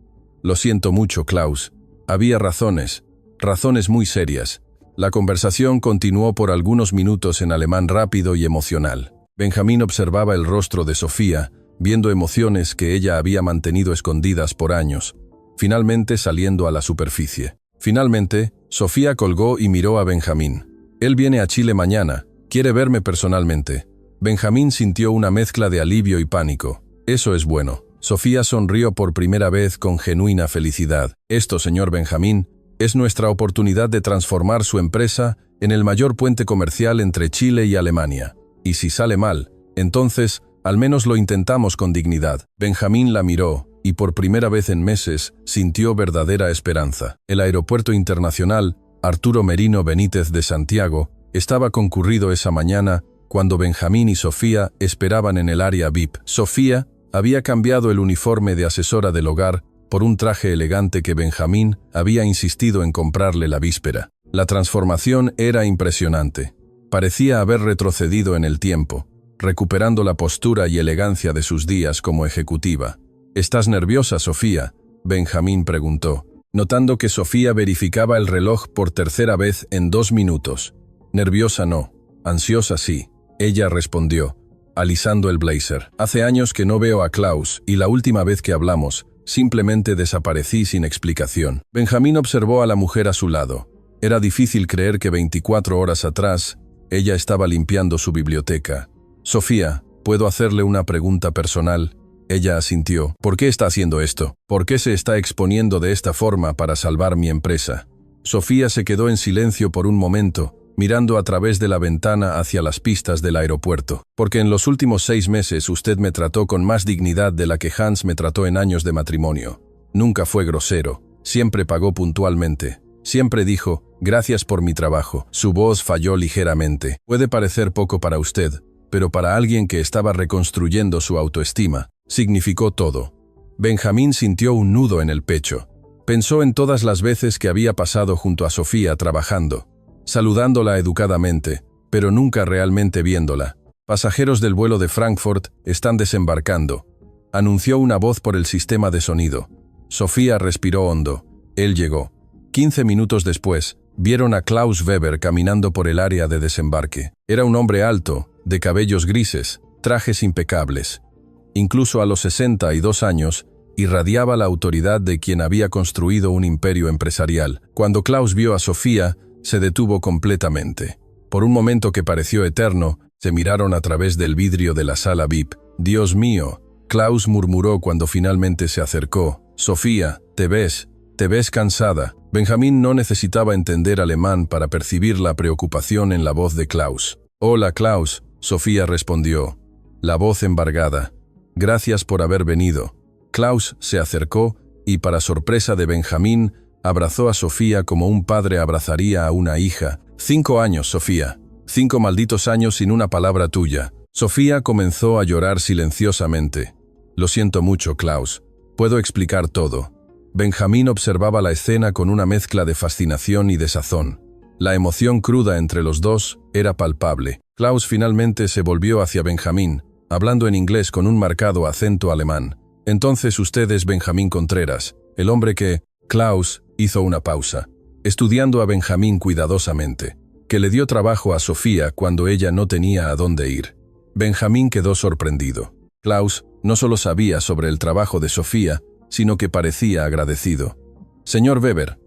Lo siento mucho, Klaus. Había razones muy serias. La conversación continuó por algunos minutos en alemán rápido y emocional. Benjamín observaba el rostro de Sofía, viendo emociones que ella había mantenido escondidas por años, finalmente saliendo a la superficie. Finalmente, Sofía colgó y miró a Benjamín. Él viene a Chile mañana, quiere verme personalmente. Benjamín sintió una mezcla de alivio y pánico. Eso es bueno. Sofía sonrió por primera vez con genuina felicidad. Esto, señor Benjamín, es nuestra oportunidad de transformar su empresa en el mayor puente comercial entre Chile y Alemania. Y si sale mal, entonces, al menos lo intentamos con dignidad. Benjamín la miró, y por primera vez en meses, sintió verdadera esperanza. El aeropuerto internacional, Arturo Merino Benítez de Santiago, estaba concurrido esa mañana cuando Benjamín y Sofía esperaban en el área VIP. Sofía había cambiado el uniforme de asesora del hogar por un traje elegante que Benjamín había insistido en comprarle la víspera. La transformación era impresionante. Parecía haber retrocedido en el tiempo, recuperando la postura y elegancia de sus días como ejecutiva. ¿Estás nerviosa, Sofía?, Benjamín preguntó, notando que Sofía verificaba el reloj por tercera vez en 2 minutos. Nerviosa no, ansiosa sí, ella respondió, alisando el blazer. Hace años que no veo a Klaus y la última vez que hablamos, Simplemente desaparecí sin explicación. Benjamín observó a la mujer a su lado. Era difícil creer que 24 horas atrás, ella estaba limpiando su biblioteca. Sofía, ¿puedo hacerle una pregunta personal? Ella asintió. ¿Por qué está haciendo esto? ¿Por qué se está exponiendo de esta forma para salvar mi empresa? Sofía se quedó en silencio por un momento, mirando a través de la ventana hacia las pistas del aeropuerto. Porque en los últimos 6 meses usted me trató con más dignidad de la que Hans me trató en años de matrimonio. Nunca fue grosero, siempre pagó puntualmente. Siempre dijo, gracias por mi trabajo. Su voz falló ligeramente. Puede parecer poco para usted, pero para alguien que estaba reconstruyendo su autoestima, significó todo. Benjamín sintió un nudo en el pecho. Pensó en todas las veces que había pasado junto a Sofía trabajando, saludándola educadamente, pero nunca realmente viéndola. Pasajeros del vuelo de Frankfurt están desembarcando, anunció una voz por el sistema de sonido. Sofía respiró hondo. Él llegó. 15 minutos después, vieron a Klaus Weber caminando por el área de desembarque. Era un hombre alto, de cabellos grises, trajes impecables. Incluso a los 62 años, irradiaba la autoridad de quien había construido un imperio empresarial. Cuando Klaus vio a Sofía, se detuvo completamente. Por un momento que pareció eterno, se miraron a través del vidrio de la sala VIP. «Dios mío», Klaus murmuró cuando finalmente se acercó. «Sofía, te ves cansada». Benjamín no necesitaba entender alemán para percibir la preocupación en la voz de Klaus. «Hola, Klaus», Sofía respondió, la voz embargada. «Gracias por haber venido». Klaus se acercó y, para sorpresa de Benjamín, abrazó a Sofía como un padre abrazaría a una hija. 5 años, Sofía. 5 malditos años sin una palabra tuya. Sofía comenzó a llorar silenciosamente. «Lo siento mucho, Klaus. Puedo explicar todo». Benjamín observaba la escena con una mezcla de fascinación y desazón. La emoción cruda entre los dos era palpable. Klaus finalmente se volvió hacia Benjamín, hablando en inglés con un marcado acento alemán. «Entonces usted es Benjamín Contreras, el hombre que...» Klaus hizo una pausa, estudiando a Benjamín cuidadosamente, que le dio trabajo a Sofía cuando ella no tenía a dónde ir. Benjamín quedó sorprendido. Klaus no solo sabía sobre el trabajo de Sofía, sino que parecía agradecido. «Señor Weber,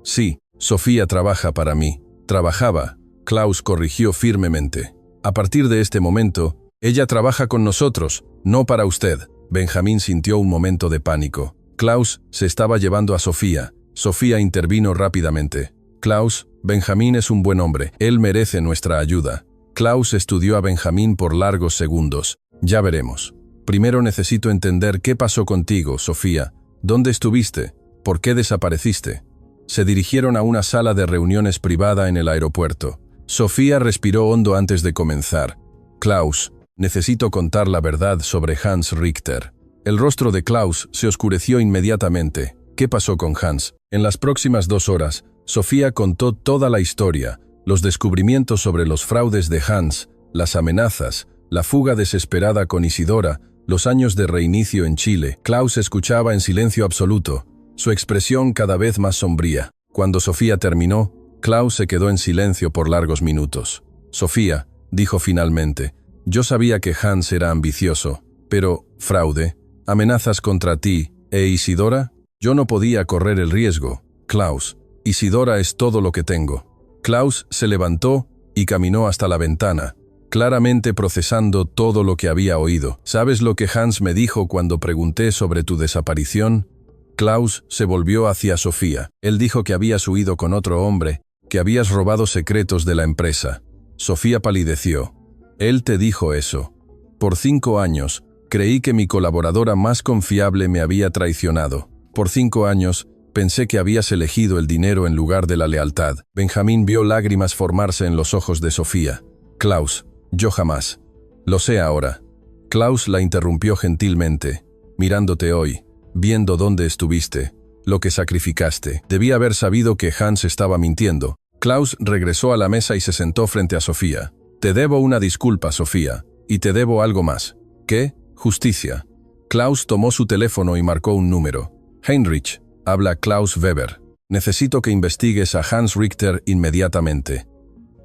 sí, Sofía trabaja para mí». «Trabajaba», Klaus corrigió firmemente. «A partir de este momento, ella trabaja con nosotros, no para usted». Benjamín sintió un momento de pánico. Klaus se estaba llevando a Sofía. Sofía intervino rápidamente. «Klaus, Benjamín es un buen hombre. Él merece nuestra ayuda». Klaus estudió a Benjamín por largos segundos. «Ya veremos. Primero necesito entender qué pasó contigo, Sofía. ¿Dónde estuviste? ¿Por qué desapareciste?» Se dirigieron a una sala de reuniones privada en el aeropuerto. Sofía respiró hondo antes de comenzar. «Klaus, necesito contar la verdad sobre Hans Richter». El rostro de Klaus se oscureció inmediatamente. ¿Qué pasó con Hans? En las próximas 2 horas, Sofía contó toda la historia, los descubrimientos sobre los fraudes de Hans, las amenazas, la fuga desesperada con Isidora, los años de reinicio en Chile. Klaus escuchaba en silencio absoluto, su expresión cada vez más sombría. Cuando Sofía terminó, Klaus se quedó en silencio por largos minutos. «Sofía», dijo finalmente, «yo sabía que Hans era ambicioso, pero, fraude, amenazas contra ti, ¿e Isidora? Yo no podía correr el riesgo. Klaus, Isidora es todo lo que tengo». Klaus se levantó y caminó hasta la ventana, claramente procesando todo lo que había oído. «¿Sabes lo que Hans me dijo cuando pregunté sobre tu desaparición?» Klaus se volvió hacia Sofía. «Él dijo que habías huido con otro hombre, que habías robado secretos de la empresa». Sofía palideció. «Él te dijo eso. Por 5 años, creí que mi colaboradora más confiable me había traicionado. Por 5 años, pensé que habías elegido el dinero en lugar de la lealtad». Benjamín vio lágrimas formarse en los ojos de Sofía. «Klaus, yo jamás. Lo sé ahora». Klaus la interrumpió gentilmente. «Mirándote hoy, viendo dónde estuviste, lo que sacrificaste, debí haber sabido que Hans estaba mintiendo». Klaus regresó a la mesa y se sentó frente a Sofía. «Te debo una disculpa, Sofía, y te debo algo más». «¿Qué? Justicia». Klaus tomó su teléfono y marcó un número. «Heinrich, habla Klaus Weber. Necesito que investigues a Hans Richter inmediatamente.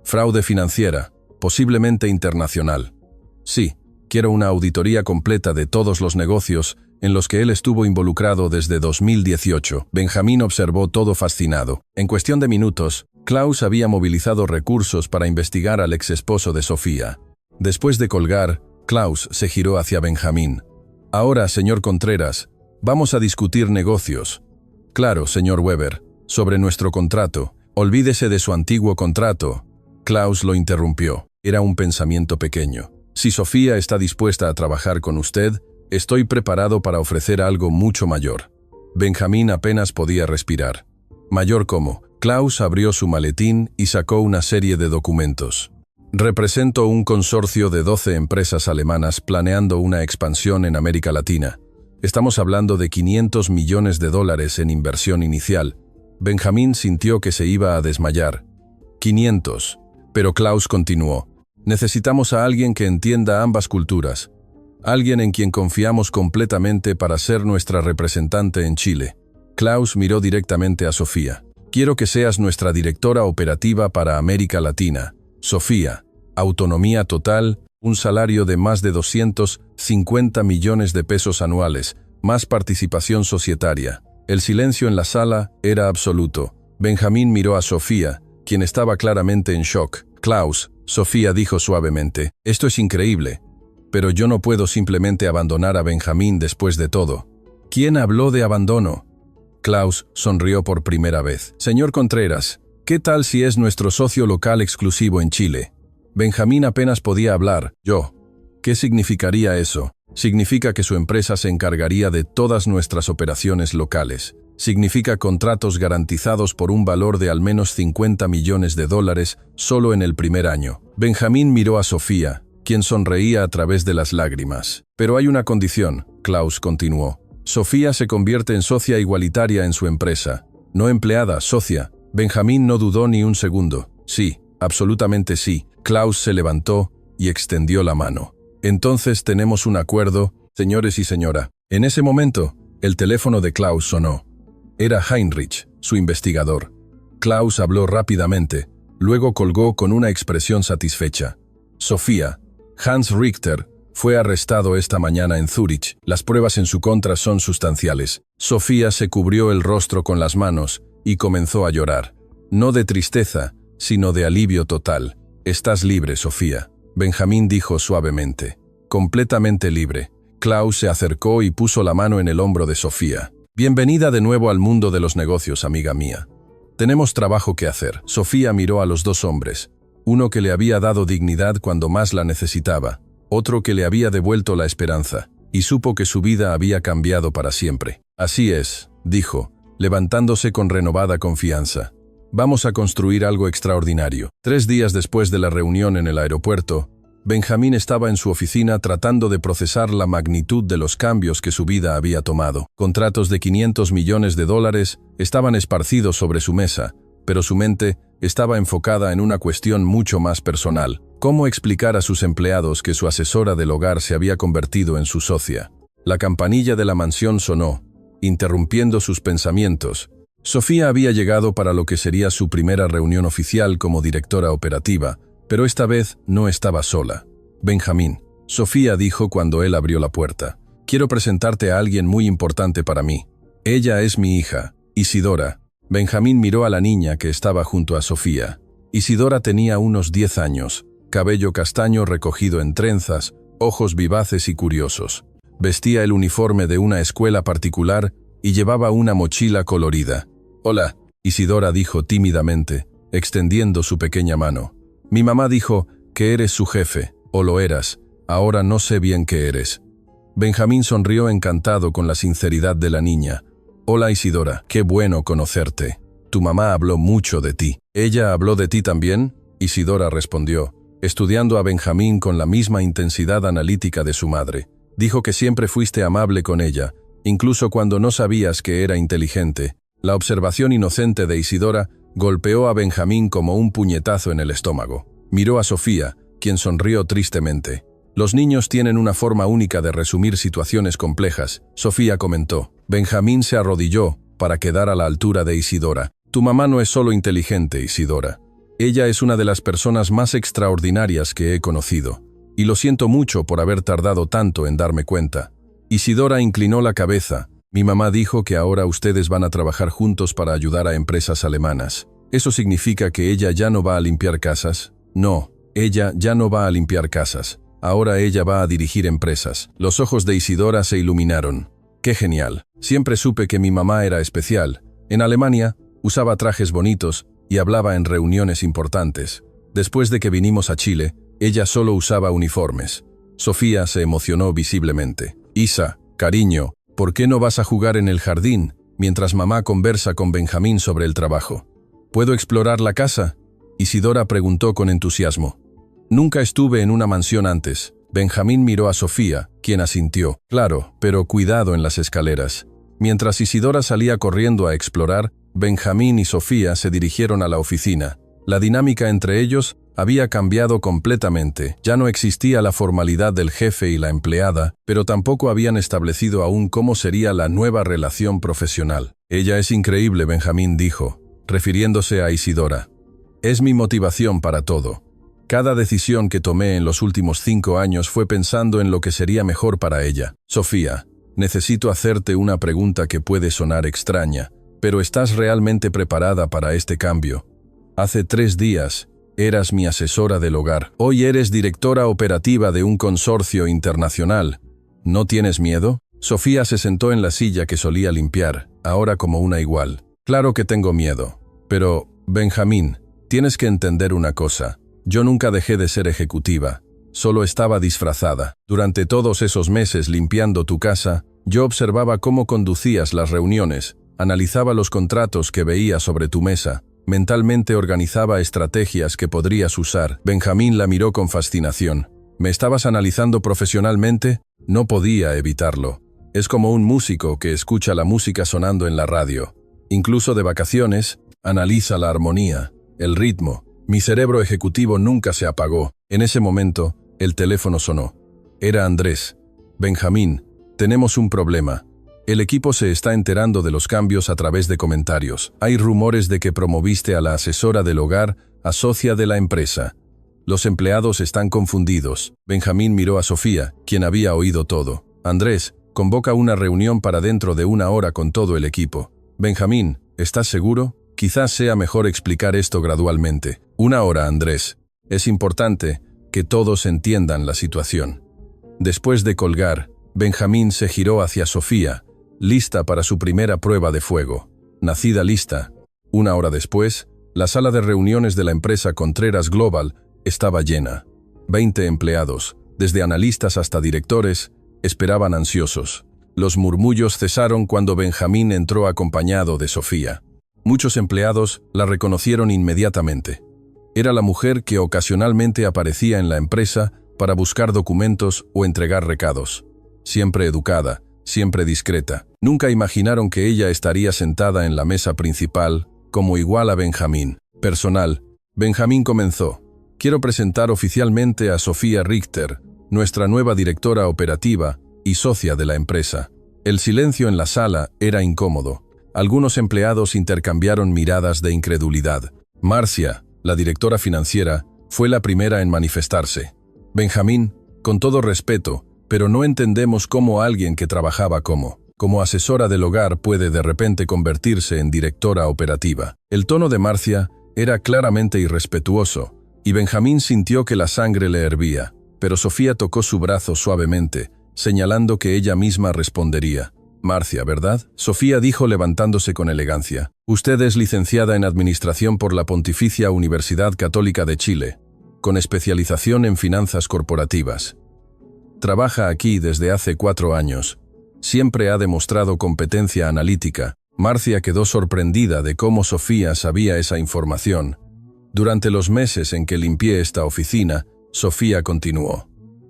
Fraude financiera, posiblemente internacional. Sí, quiero una auditoría completa de todos los negocios en los que él estuvo involucrado desde 2018. Benjamín observó todo fascinado. En cuestión de minutos, Klaus había movilizado recursos para investigar al exesposo de Sofía. Después de colgar, Klaus se giró hacia Benjamín. «Ahora, señor Contreras, vamos a discutir negocios». «Claro, señor Weber, sobre nuestro contrato. Olvídese de su antiguo contrato». Klaus lo interrumpió. Era un pensamiento pequeño. «Si Sofía está dispuesta a trabajar con usted, estoy preparado para ofrecer algo mucho mayor». Benjamín apenas podía respirar. «¿Mayor cómo?». Klaus abrió su maletín y sacó una serie de documentos. «Represento un consorcio de 12 empresas alemanas planeando una expansión en América Latina. Estamos hablando de $500 millones en inversión inicial». Benjamín sintió que se iba a desmayar. 500. Pero Klaus continuó. «Necesitamos a alguien que entienda ambas culturas. Alguien en quien confiamos completamente para ser nuestra representante en Chile». Klaus miró directamente a Sofía. «Quiero que seas nuestra directora operativa para América Latina. Sofía, autonomía total, un salario de más de 250 millones de pesos anuales, más participación societaria». El silencio en la sala era absoluto. Benjamín miró a Sofía, quien estaba claramente en shock. «Klaus», Sofía dijo suavemente, «esto es increíble, pero yo no puedo simplemente abandonar a Benjamín después de todo». «¿Quién habló de abandono?». Klaus sonrió por primera vez. «Señor Contreras, ¿qué tal si es nuestro socio local exclusivo en Chile?». Benjamín apenas podía hablar. «Yo». ¿Qué significaría eso? Significa que su empresa se encargaría de todas nuestras operaciones locales. Significa contratos garantizados por un valor de al menos $50 millones solo en el primer año. Benjamín miró a Sofía, quien sonreía a través de las lágrimas. «Pero hay una condición», Klaus continuó. «Sofía se convierte en socia igualitaria en su empresa. No empleada, socia». Benjamín no dudó ni un segundo. «Sí, absolutamente sí». Klaus se levantó y extendió la mano. «Entonces tenemos un acuerdo, señores y señora». En ese momento, el teléfono de Klaus sonó. Era Heinrich, su investigador. Klaus habló rápidamente, luego colgó con una expresión satisfecha. «Sofía, Hans Richter fue arrestado esta mañana en Zúrich. Las pruebas en su contra son sustanciales». Sofía se cubrió el rostro con las manos y comenzó a llorar. No de tristeza, sino de alivio total. «Estás libre, Sofía», Benjamín dijo suavemente. «Completamente libre». Klaus se acercó y puso la mano en el hombro de Sofía. «Bienvenida de nuevo al mundo de los negocios, amiga mía. Tenemos trabajo que hacer». Sofía miró a los dos hombres. Uno que le había dado dignidad cuando más la necesitaba, otro que le había devuelto la esperanza, y supo que su vida había cambiado para siempre. «Así es», dijo, levantándose con renovada confianza. «Vamos a construir algo extraordinario». 3 días después de la reunión en el aeropuerto, Benjamín estaba en su oficina tratando de procesar la magnitud de los cambios que su vida había tomado. Contratos de $500 millones estaban esparcidos sobre su mesa, pero su mente estaba enfocada en una cuestión mucho más personal. ¿Cómo explicar a sus empleados que su asesora del hogar se había convertido en su socia? La campanilla de la mansión sonó, interrumpiendo sus pensamientos. Sofía había llegado para lo que sería su primera reunión oficial como directora operativa, pero esta vez no estaba sola. «Benjamín», Sofía dijo cuando él abrió la puerta, «quiero presentarte a alguien muy importante para mí. Ella es mi hija, Isidora». Benjamín miró a la niña que estaba junto a Sofía. Isidora tenía unos 10 años, cabello castaño recogido en trenzas, ojos vivaces y curiosos. Vestía el uniforme de una escuela particular y llevaba una mochila colorida. «Hola», Isidora dijo tímidamente, extendiendo su pequeña mano. «Mi mamá dijo que eres su jefe, o lo eras, ahora no sé bien qué eres». Benjamín sonrió encantado con la sinceridad de la niña. «Hola Isidora, qué bueno conocerte. Tu mamá habló mucho de ti». «¿Ella habló de ti también?», Isidora respondió, estudiando a Benjamín con la misma intensidad analítica de su madre. «Dijo que siempre fuiste amable con ella, incluso cuando no sabías que era inteligente». La observación inocente de Isidora golpeó a Benjamín como un puñetazo en el estómago. Miró a Sofía, quien sonrió tristemente. «Los niños tienen una forma única de resumir situaciones complejas», Sofía comentó. Benjamín se arrodilló para quedar a la altura de Isidora. «Tu mamá no es solo inteligente, Isidora. Ella es una de las personas más extraordinarias que he conocido. Y lo siento mucho por haber tardado tanto en darme cuenta. Isidora inclinó la cabeza. Mi mamá dijo que ahora ustedes van a trabajar juntos para ayudar a empresas alemanas. ¿Eso significa que ella ya no va a limpiar casas? No, ella ya no va a limpiar casas. Ahora ella va a dirigir empresas. Los ojos de Isidora se iluminaron. ¡Qué genial! Siempre supe que mi mamá era especial. En Alemania, usaba trajes bonitos y hablaba en reuniones importantes. Después de que vinimos a Chile, ella solo usaba uniformes. Sofía se emocionó visiblemente. Isa, cariño, ¿por qué no vas a jugar en el jardín mientras mamá conversa con Benjamín sobre el trabajo? ¿Puedo explorar la casa? Isidora preguntó con entusiasmo. Nunca estuve en una mansión antes. Benjamín miró a Sofía, quien asintió. Claro, pero cuidado en las escaleras. Mientras Isidora salía corriendo a explorar, Benjamín y Sofía se dirigieron a la oficina. La dinámica entre ellos había cambiado completamente. Ya no existía la formalidad del jefe y la empleada, pero tampoco habían establecido aún cómo sería la nueva relación profesional. Ella es increíble, Benjamín dijo, refiriéndose a Isidora. Es mi motivación para todo. Cada decisión que tomé en los últimos 5 años fue pensando en lo que sería mejor para ella. Sofía, necesito hacerte una pregunta que puede sonar extraña, pero ¿estás realmente preparada para este cambio? Hace 3 días, eras mi asesora del hogar. Hoy eres directora operativa de un consorcio internacional. ¿No tienes miedo? Sofía se sentó en la silla que solía limpiar, ahora como una igual. Claro que tengo miedo. Pero, Benjamín, tienes que entender una cosa. Yo nunca dejé de ser ejecutiva. Solo estaba disfrazada. Durante todos esos meses limpiando tu casa, yo observaba cómo conducías las reuniones, analizaba los contratos que veía sobre tu mesa, mentalmente organizaba estrategias que podrías usar. Benjamín la miró con fascinación. ¿Me estabas analizando profesionalmente? No podía evitarlo. Es como un músico que escucha la música sonando en la radio. Incluso de vacaciones, analiza la armonía, el ritmo. Mi cerebro ejecutivo nunca se apagó. En ese momento, el teléfono sonó. Era Andrés. Benjamín, tenemos un problema. El equipo se está enterando de los cambios a través de comentarios. Hay rumores de que promoviste a la asesora del hogar a socia de la empresa. Los empleados están confundidos. Benjamín miró a Sofía, quien había oído todo. Andrés, convoca una reunión para dentro de 1 hora con todo el equipo. Benjamín, ¿estás seguro? Quizás sea mejor explicar esto gradualmente. 1 hora, Andrés. Es importante que todos entiendan la situación. Después de colgar, Benjamín se giró hacia Sofía, lista para su primera prueba de fuego. Nacida lista. 1 hora después, la sala de reuniones de la empresa Contreras Global estaba llena. 20 empleados, desde analistas hasta directores, esperaban ansiosos. Los murmullos cesaron cuando Benjamín entró acompañado de Sofía. Muchos empleados la reconocieron inmediatamente. Era la mujer que ocasionalmente aparecía en la empresa para buscar documentos o entregar recados. Siempre educada, siempre discreta. Nunca imaginaron que ella estaría sentada en la mesa principal, como igual a Benjamín. Personal. Benjamín comenzó. Quiero presentar oficialmente a Sofía Richter, nuestra nueva directora operativa y socia de la empresa. El silencio en la sala era incómodo. Algunos empleados intercambiaron miradas de incredulidad. Marcia, la directora financiera, fue la primera en manifestarse. Benjamín, con todo respeto, pero no entendemos cómo alguien que trabajaba como asesora del hogar puede de repente convertirse en directora operativa. El tono de Marcia era claramente irrespetuoso, y Benjamín sintió que la sangre le hervía, pero Sofía tocó su brazo suavemente, señalando que ella misma respondería. Marcia, ¿verdad? Sofía dijo levantándose con elegancia. Usted es licenciada en Administración por la Pontificia Universidad Católica de Chile, con especialización en finanzas corporativas. Trabaja aquí desde hace 4 años. Siempre ha demostrado competencia analítica. Marcia quedó sorprendida de cómo Sofía sabía esa información. Durante los meses en que limpié esta oficina, Sofía continuó.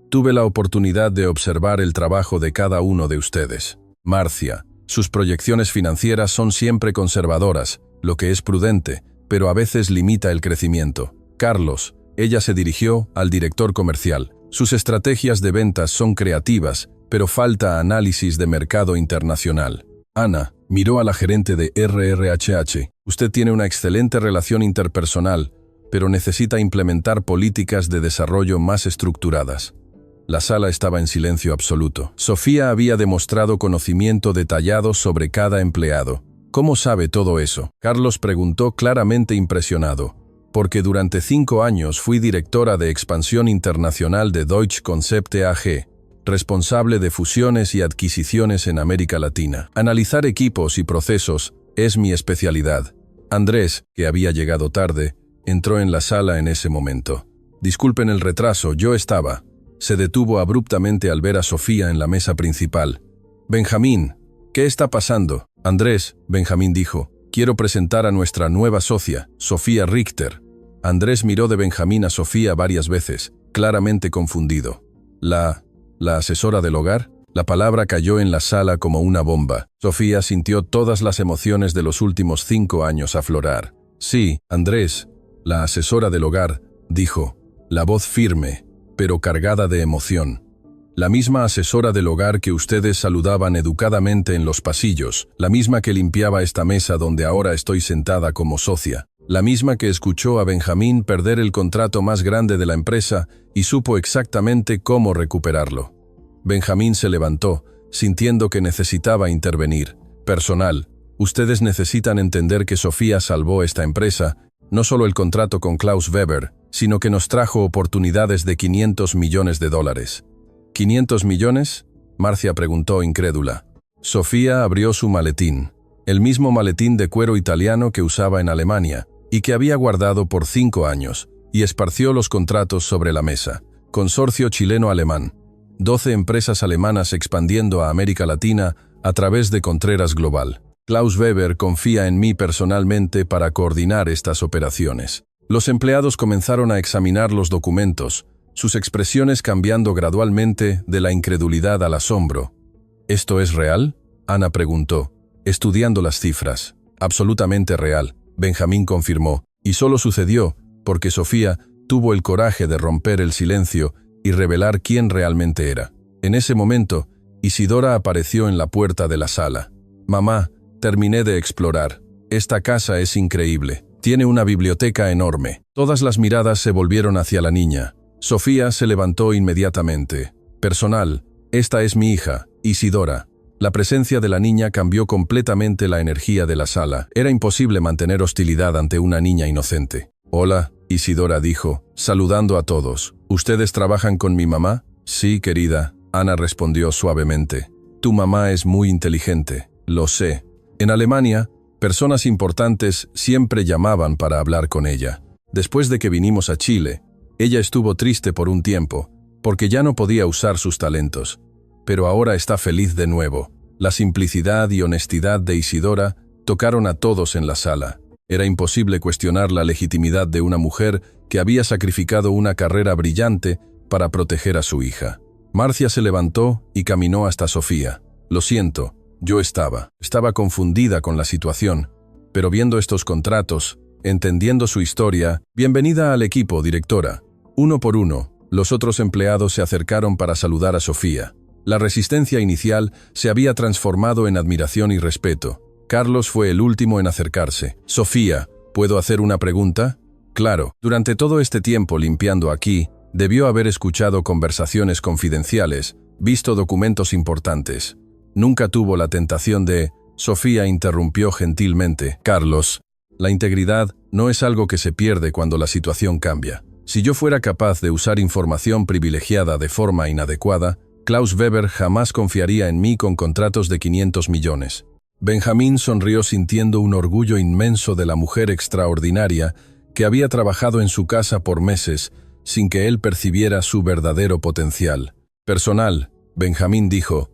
Tuve la oportunidad de observar el trabajo de cada uno de ustedes. Marcia, sus proyecciones financieras son siempre conservadoras, lo que es prudente, pero a veces limita el crecimiento. Carlos, ella se dirigió al director comercial. Sus estrategias de ventas son creativas, pero falta análisis de mercado internacional. Ana, miró a la gerente de RRHH. Usted tiene una excelente relación interpersonal, pero necesita implementar políticas de desarrollo más estructuradas. La sala estaba en silencio absoluto. Sofía había demostrado conocimiento detallado sobre cada empleado. ¿Cómo sabe todo eso? Carlos preguntó claramente impresionado. Porque durante 5 años fui directora de expansión internacional de Deutsche Concepte AG, responsable de fusiones y adquisiciones en América Latina. Analizar equipos y procesos es mi especialidad. Andrés, que había llegado tarde, entró en la sala en ese momento. Disculpen el retraso, yo estaba. Se detuvo abruptamente al ver a Sofía en la mesa principal. Benjamín, ¿qué está pasando? Andrés, Benjamín dijo, quiero presentar a nuestra nueva socia, Sofía Richter. Andrés miró de Benjamín a Sofía varias veces, claramente confundido. ¿La asesora del hogar? La palabra cayó en la sala como una bomba. Sofía sintió todas las emociones de los últimos 5 años aflorar. Sí, Andrés, la asesora del hogar, dijo, la voz firme, pero cargada de emoción. La misma asesora del hogar que ustedes saludaban educadamente en los pasillos, la misma que limpiaba esta mesa donde ahora estoy sentada como socia, la misma que escuchó a Benjamín perder el contrato más grande de la empresa y supo exactamente cómo recuperarlo. Benjamín se levantó, sintiendo que necesitaba intervenir. Personal, ustedes necesitan entender que Sofía salvó esta empresa, no solo el contrato con Klaus Weber, sino que nos trajo oportunidades de $500 millones. ¿500 millones? Marcia preguntó incrédula. Sofía abrió su maletín, el mismo maletín de cuero italiano que usaba en Alemania y que había guardado por 5 años, y esparció los contratos sobre la mesa. Consorcio chileno-alemán. 12 empresas alemanas expandiendo a América Latina a través de Contreras Global. Klaus Weber confía en mí personalmente para coordinar estas operaciones. Los empleados comenzaron a examinar los documentos, sus expresiones cambiando gradualmente de la incredulidad al asombro. ¿Esto es real?, Ana preguntó, estudiando las cifras. Absolutamente real, Benjamín confirmó, y solo sucedió porque Sofía tuvo el coraje de romper el silencio y revelar quién realmente era. En ese momento, Isidora apareció en la puerta de la sala. Mamá, terminé de explorar. Esta casa es increíble. Tiene una biblioteca enorme. Todas las miradas se volvieron hacia la niña. Sofía se levantó inmediatamente. Personal, esta es mi hija, Isidora. La presencia de la niña cambió completamente la energía de la sala. Era imposible mantener hostilidad ante una niña inocente. Hola, Isidora dijo, saludando a todos. ¿Ustedes trabajan con mi mamá? Sí, querida, Ana respondió suavemente. Tu mamá es muy inteligente, lo sé. En Alemania, personas importantes siempre llamaban para hablar con ella. Después de que vinimos a Chile, ella estuvo triste por un tiempo, porque ya no podía usar sus talentos. Pero ahora está feliz de nuevo. La simplicidad y honestidad de Isidora tocaron a todos en la sala. Era imposible cuestionar la legitimidad de una mujer que había sacrificado una carrera brillante para proteger a su hija. Marcia se levantó y caminó hasta Sofía. Lo siento, yo estaba confundida con la situación, pero viendo estos contratos, entendiendo su historia, bienvenida al equipo, directora. Uno por uno, los otros empleados se acercaron para saludar a Sofía. La resistencia inicial se había transformado en admiración y respeto. Carlos fue el último en acercarse. Sofía, ¿puedo hacer una pregunta? Claro, durante todo este tiempo limpiando aquí, debió haber escuchado conversaciones confidenciales, visto documentos importantes. Nunca tuvo la tentación de... Sofía interrumpió gentilmente. Carlos, la integridad no es algo que se pierde cuando la situación cambia. Si yo fuera capaz de usar información privilegiada de forma inadecuada, Klaus Weber jamás confiaría en mí con contratos de 500 millones. Benjamín sonrió sintiendo un orgullo inmenso de la mujer extraordinaria que había trabajado en su casa por meses sin que él percibiera su verdadero potencial. Personal, Benjamín dijo,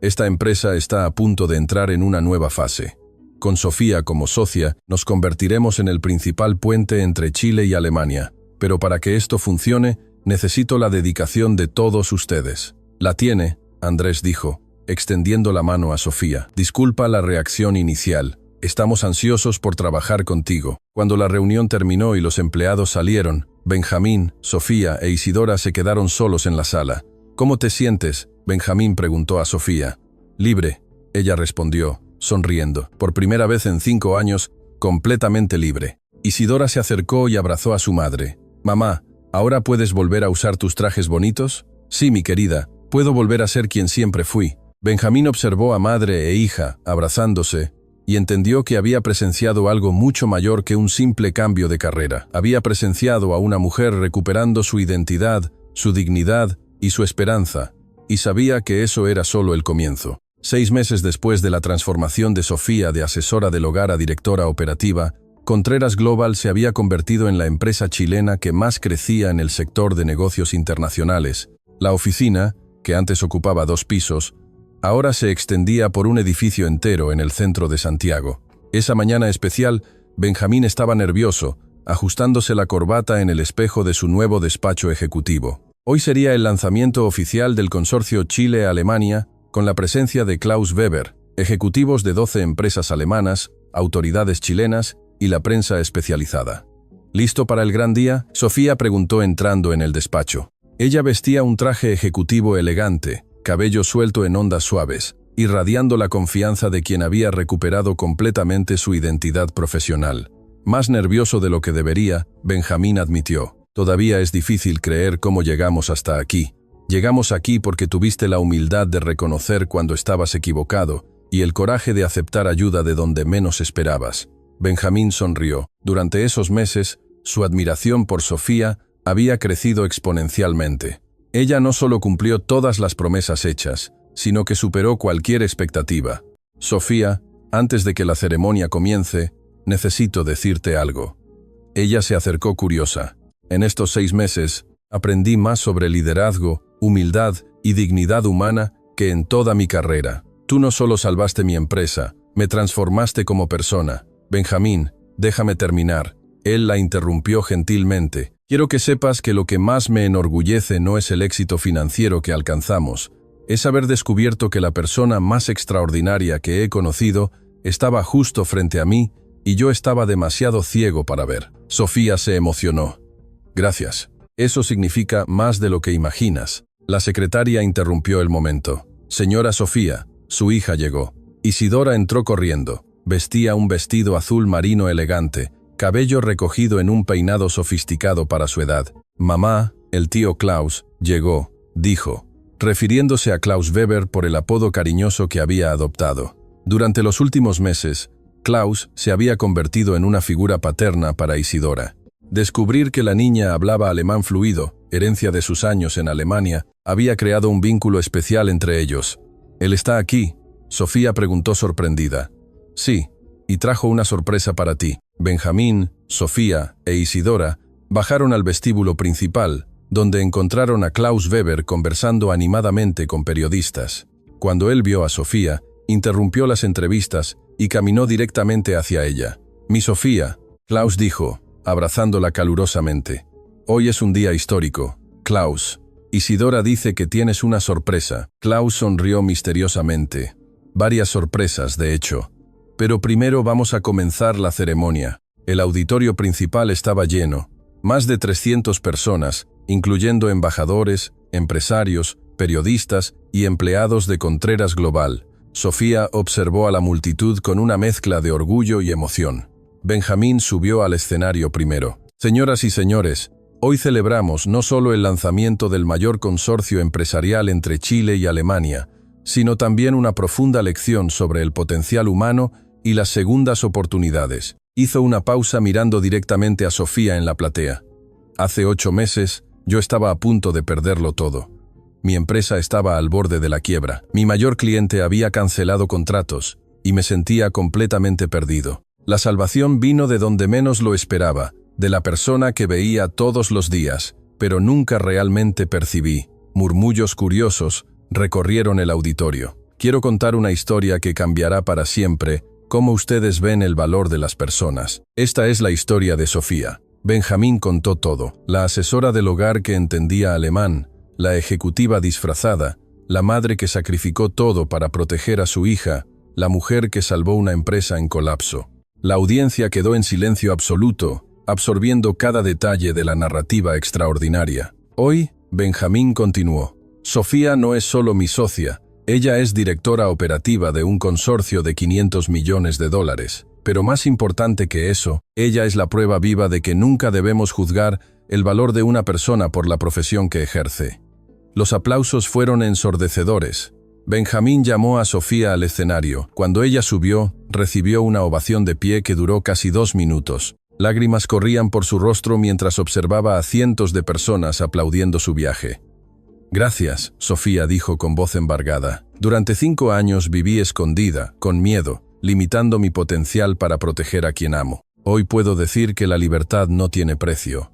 esta empresa está a punto de entrar en una nueva fase. Con Sofía como socia, nos convertiremos en el principal puente entre Chile y Alemania. Pero para que esto funcione, necesito la dedicación de todos ustedes. La tiene, Andrés dijo, extendiendo la mano a Sofía. Disculpa la reacción inicial. Estamos ansiosos por trabajar contigo. Cuando la reunión terminó y los empleados salieron, Benjamín, Sofía e Isidora se quedaron solos en la sala. ¿Cómo te sientes?, Benjamín preguntó a Sofía. Libre, ella respondió, sonriendo. Por primera vez en 5 años, completamente libre. Isidora se acercó y abrazó a su madre. Mamá, ¿ahora puedes volver a usar tus trajes bonitos? Sí, mi querida, puedo volver a ser quien siempre fui. Benjamín observó a madre e hija, abrazándose, y entendió que había presenciado algo mucho mayor que un simple cambio de carrera. Había presenciado a una mujer recuperando su identidad, su dignidad y su esperanza, y sabía que eso era solo el comienzo. 6 meses después de la transformación de Sofía de asesora del hogar a directora operativa, Contreras Global se había convertido en la empresa chilena que más crecía en el sector de negocios internacionales. La oficina, que antes ocupaba 2 pisos, ahora se extendía por un edificio entero en el centro de Santiago. Esa mañana especial, Benjamín estaba nervioso, ajustándose la corbata en el espejo de su nuevo despacho ejecutivo. Hoy sería el lanzamiento oficial del consorcio Chile-Alemania, con la presencia de Klaus Weber, ejecutivos de 12 empresas alemanas, autoridades chilenas y la prensa especializada. ¿Listo para el gran día?, Sofía preguntó entrando en el despacho. Ella vestía un traje ejecutivo elegante, cabello suelto en ondas suaves, irradiando la confianza de quien había recuperado completamente su identidad profesional. Más nervioso de lo que debería, Benjamín admitió: todavía es difícil creer cómo llegamos hasta aquí. Llegamos aquí porque tuviste la humildad de reconocer cuando estabas equivocado y el coraje de aceptar ayuda de donde menos esperabas. Benjamín sonrió. Durante esos meses, su admiración por Sofía había crecido exponencialmente. Ella no solo cumplió todas las promesas hechas, sino que superó cualquier expectativa. Sofía, antes de que la ceremonia comience, necesito decirte algo. Ella se acercó curiosa. En estos 6 meses, aprendí más sobre liderazgo, humildad y dignidad humana que en toda mi carrera. Tú no solo salvaste mi empresa, me transformaste como persona. Benjamín, déjame terminar. Él la interrumpió gentilmente. Quiero que sepas que lo que más me enorgullece no es el éxito financiero que alcanzamos, es haber descubierto que la persona más extraordinaria que he conocido estaba justo frente a mí y yo estaba demasiado ciego para ver. Sofía se emocionó. Gracias. Eso significa más de lo que imaginas. La secretaria interrumpió el momento. Señora Sofía, su hija llegó. Isidora entró corriendo. Vestía un vestido azul marino elegante, cabello recogido en un peinado sofisticado para su edad. Mamá, el tío Klaus, llegó, dijo, refiriéndose a Klaus Weber por el apodo cariñoso que había adoptado. Durante los últimos meses, Klaus se había convertido en una figura paterna para Isidora. Descubrir que la niña hablaba alemán fluido, herencia de sus años en Alemania, había creado un vínculo especial entre ellos. «¿Él está aquí?», Sofía preguntó sorprendida. «Sí, y trajo una sorpresa para ti». Benjamín, Sofía e Isidora bajaron al vestíbulo principal, donde encontraron a Klaus Weber conversando animadamente con periodistas. Cuando él vio a Sofía, interrumpió las entrevistas y caminó directamente hacia ella. «Mi Sofía», Klaus dijo, abrazándola calurosamente. «Hoy es un día histórico, Klaus. Isidora dice que tienes una sorpresa». Klaus sonrió misteriosamente. «Varias sorpresas, de hecho. Pero primero vamos a comenzar la ceremonia». El auditorio principal estaba lleno. Más de 300 personas, incluyendo embajadores, empresarios, periodistas y empleados de Contreras Global. Sofía observó a la multitud con una mezcla de orgullo y emoción. Benjamín subió al escenario primero. «Señoras y señores, hoy celebramos no solo el lanzamiento del mayor consorcio empresarial entre Chile y Alemania, sino también una profunda lección sobre el potencial humano y las segundas oportunidades». Hizo una pausa mirando directamente a Sofía en la platea. «Hace 8 meses, yo estaba a punto de perderlo todo. Mi empresa estaba al borde de la quiebra. Mi mayor cliente había cancelado contratos y me sentía completamente perdido. La salvación vino de donde menos lo esperaba, de la persona que veía todos los días, pero nunca realmente percibí». Murmullos curiosos recorrieron el auditorio. «Quiero contar una historia que cambiará para siempre cómo ustedes ven el valor de las personas. Esta es la historia de Sofía». Benjamín contó todo. La asesora del hogar que entendía alemán, la ejecutiva disfrazada, la madre que sacrificó todo para proteger a su hija, la mujer que salvó una empresa en colapso. La audiencia quedó en silencio absoluto, absorbiendo cada detalle de la narrativa extraordinaria. Hoy, Benjamín continuó. «Sofía no es solo mi socia, ella es directora operativa de un consorcio de $500 millones. Pero más importante que eso, ella es la prueba viva de que nunca debemos juzgar el valor de una persona por la profesión que ejerce. Los aplausos fueron ensordecedores. Benjamín llamó a Sofía al escenario. Cuando ella subió, recibió una ovación de pie que duró casi 2 minutos. Lágrimas corrían por su rostro mientras observaba a cientos de personas aplaudiendo su viaje. «Gracias», Sofía dijo con voz embargada. «Durante 5 años viví escondida, con miedo, limitando mi potencial para proteger a quien amo. Hoy puedo decir que la libertad no tiene precio».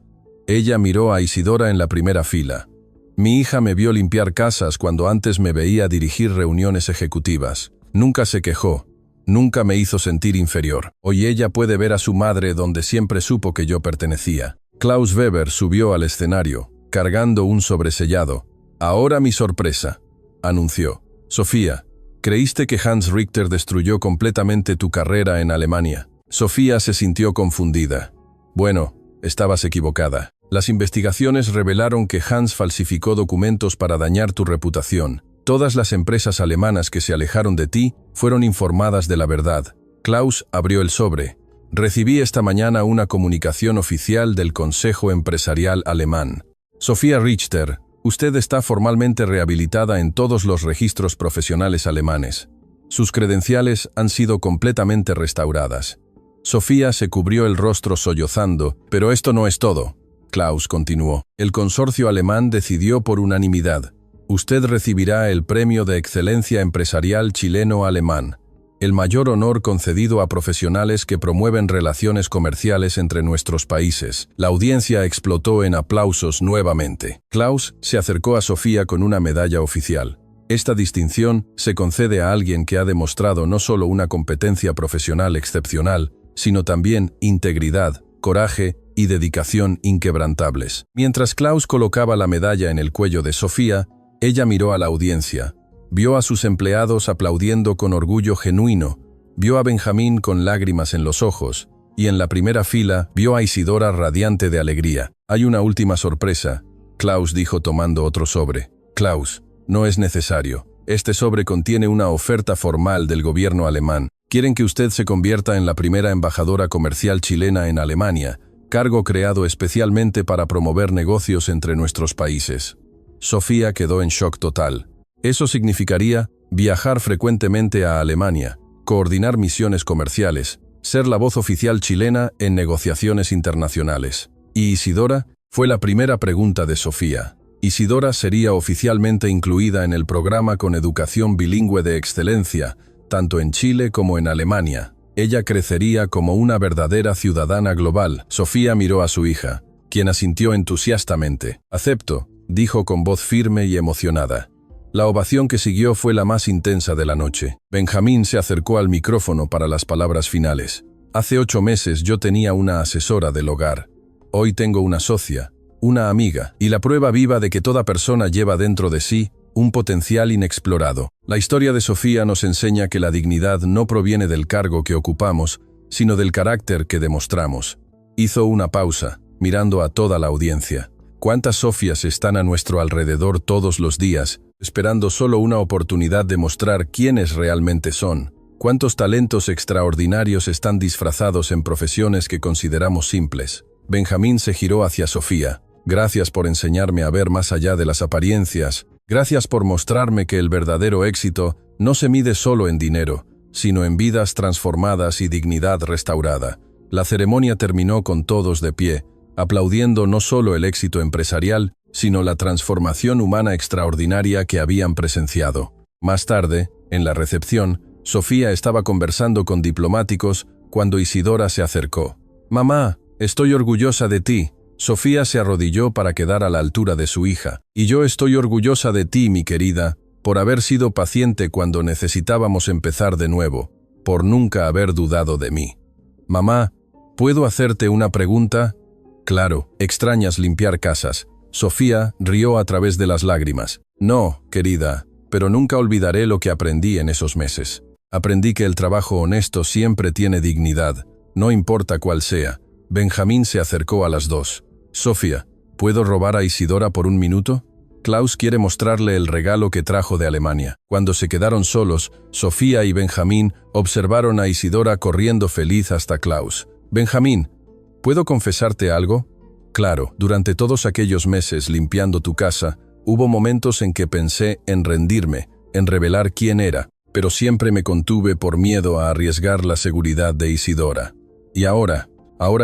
Ella miró a Isidora en la primera fila. «Mi hija me vio limpiar casas cuando antes me veía dirigir reuniones ejecutivas. Nunca se quejó. Nunca me hizo sentir inferior. Hoy ella puede ver a su madre donde siempre supo que yo pertenecía». Klaus Weber subió al escenario, cargando un sobresellado. «Ahora mi sorpresa», anunció. «Sofía, creíste que Hans Richter destruyó completamente tu carrera en Alemania». Sofía se sintió confundida. «Bueno, estabas equivocada. Las investigaciones revelaron que Hans falsificó documentos para dañar tu reputación. Todas las empresas alemanas que se alejaron de ti fueron informadas de la verdad». Klaus abrió el sobre. «Recibí esta mañana una comunicación oficial del Consejo Empresarial Alemán. Sofía Richter, usted está formalmente rehabilitada en todos los registros profesionales alemanes. Sus credenciales han sido completamente restauradas». Sofía se cubrió el rostro sollozando. «Pero esto no es todo», Klaus continuó. «El consorcio alemán decidió por unanimidad. Usted recibirá el Premio de Excelencia Empresarial Chileno-Alemán, el mayor honor concedido a profesionales que promueven relaciones comerciales entre nuestros países». La audiencia explotó en aplausos nuevamente. Klaus se acercó a Sofía con una medalla oficial. Esta distinción se concede a alguien que ha demostrado no solo una competencia profesional excepcional, sino también integridad, coraje y dedicación inquebrantables. Mientras Klaus colocaba la medalla en el cuello de Sofía, ella miró a la audiencia. Vio a sus empleados aplaudiendo con orgullo genuino, vio a Benjamín con lágrimas en los ojos, y en la primera fila vio a Isidora radiante de alegría. «Hay una última sorpresa», Klaus dijo tomando otro sobre. «Klaus, no es necesario. Este sobre contiene una oferta formal del gobierno alemán. Quieren que usted se convierta en la primera embajadora comercial chilena en Alemania, cargo creado especialmente para promover negocios entre nuestros países». Sofía quedó en shock total. Eso significaría viajar frecuentemente a Alemania, coordinar misiones comerciales, ser la voz oficial chilena en negociaciones internacionales. ¿Y Isidora? Fue la primera pregunta de Sofía. Isidora sería oficialmente incluida en el programa con educación bilingüe de excelencia, tanto en Chile como en Alemania. Ella crecería como una verdadera ciudadana global. Sofía miró a su hija, quien asintió entusiastamente. «Acepto», dijo con voz firme y emocionada. La ovación que siguió fue la más intensa de la noche. Benjamín se acercó al micrófono para las palabras finales. «Hace 8 meses yo tenía una asesora del hogar. Hoy tengo una socia, una amiga, y la prueba viva de que toda persona lleva dentro de sí un potencial inexplorado». La historia de Sofía nos enseña que la dignidad no proviene del cargo que ocupamos, sino del carácter que demostramos. Hizo una pausa, mirando a toda la audiencia. ¿Cuántas Sofías están a nuestro alrededor todos los días, esperando solo una oportunidad de mostrar quiénes realmente son? ¿Cuántos talentos extraordinarios están disfrazados en profesiones que consideramos simples? Benjamín se giró hacia Sofía. «Gracias por enseñarme a ver más allá de las apariencias. Gracias por mostrarme que el verdadero éxito no se mide solo en dinero, sino en vidas transformadas y dignidad restaurada». La ceremonia terminó con todos de pie, aplaudiendo no solo el éxito empresarial, sino la transformación humana extraordinaria que habían presenciado. Más tarde, en la recepción, Sofía estaba conversando con diplomáticos cuando Isidora se acercó. «Mamá, estoy orgullosa de ti». Sofía se arrodilló para quedar a la altura de su hija. «Y yo estoy orgullosa de ti, mi querida, por haber sido paciente cuando necesitábamos empezar de nuevo, por nunca haber dudado de mí». «Mamá, ¿puedo hacerte una pregunta?» «Claro, extrañas limpiar casas». Sofía rió a través de las lágrimas. «No, querida, pero nunca olvidaré lo que aprendí en esos meses. Aprendí que el trabajo honesto siempre tiene dignidad, no importa cuál sea». Benjamín se acercó a las dos. «Sofía, ¿puedo robar a Isidora por un minuto?» Klaus quiere mostrarle el regalo que trajo de Alemania. Cuando se quedaron solos, Sofía y Benjamín observaron a Isidora corriendo feliz hasta Klaus. «Benjamín, ¿puedo confesarte algo?» «Claro, durante todos aquellos meses limpiando tu casa, Hubo momentos en que pensé en rendirme, en revelar quién era, pero siempre me contuve por miedo a arriesgar la seguridad de Isidora. Y ahora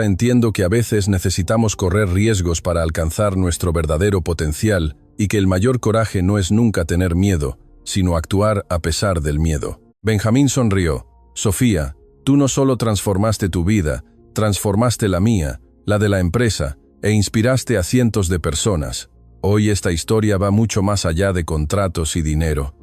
entiendo que a veces necesitamos correr riesgos para alcanzar nuestro verdadero potencial y que el mayor coraje no es nunca tener miedo, sino actuar a pesar del miedo. Benjamín sonrió. Sofía, tú no solo transformaste tu vida, transformaste la mía, la de la empresa, e inspiraste a cientos de personas. Hoy esta historia va mucho más allá de contratos y dinero.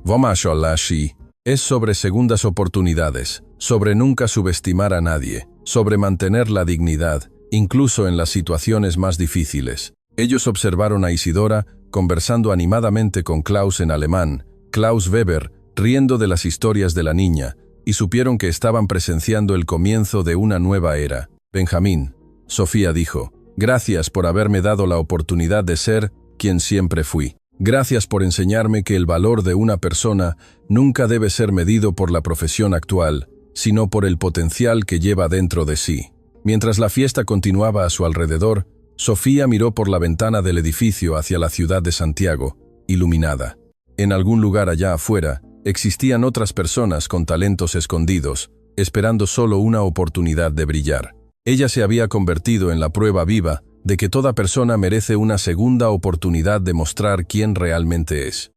Es sobre segundas oportunidades, sobre nunca subestimar a nadie, sobre mantener la dignidad, incluso en las situaciones más difíciles. Ellos observaron a Isidora conversando animadamente con Klaus en alemán, Klaus Weber riendo de las historias de la niña, y supieron que estaban presenciando el comienzo de una nueva era. Benjamín, Sofía dijo, gracias por haberme dado la oportunidad de ser quien siempre fui. Gracias por enseñarme que el valor de una persona nunca debe ser medido por la profesión actual, sino por el potencial que lleva dentro de sí. Mientras la fiesta continuaba a su alrededor, Sofía miró por la ventana del edificio hacia la ciudad de Santiago, iluminada. En algún lugar allá afuera, existían otras personas con talentos escondidos, esperando solo una oportunidad de brillar. Ella se había convertido en la prueba viva de que toda persona merece una segunda oportunidad de mostrar quién realmente es.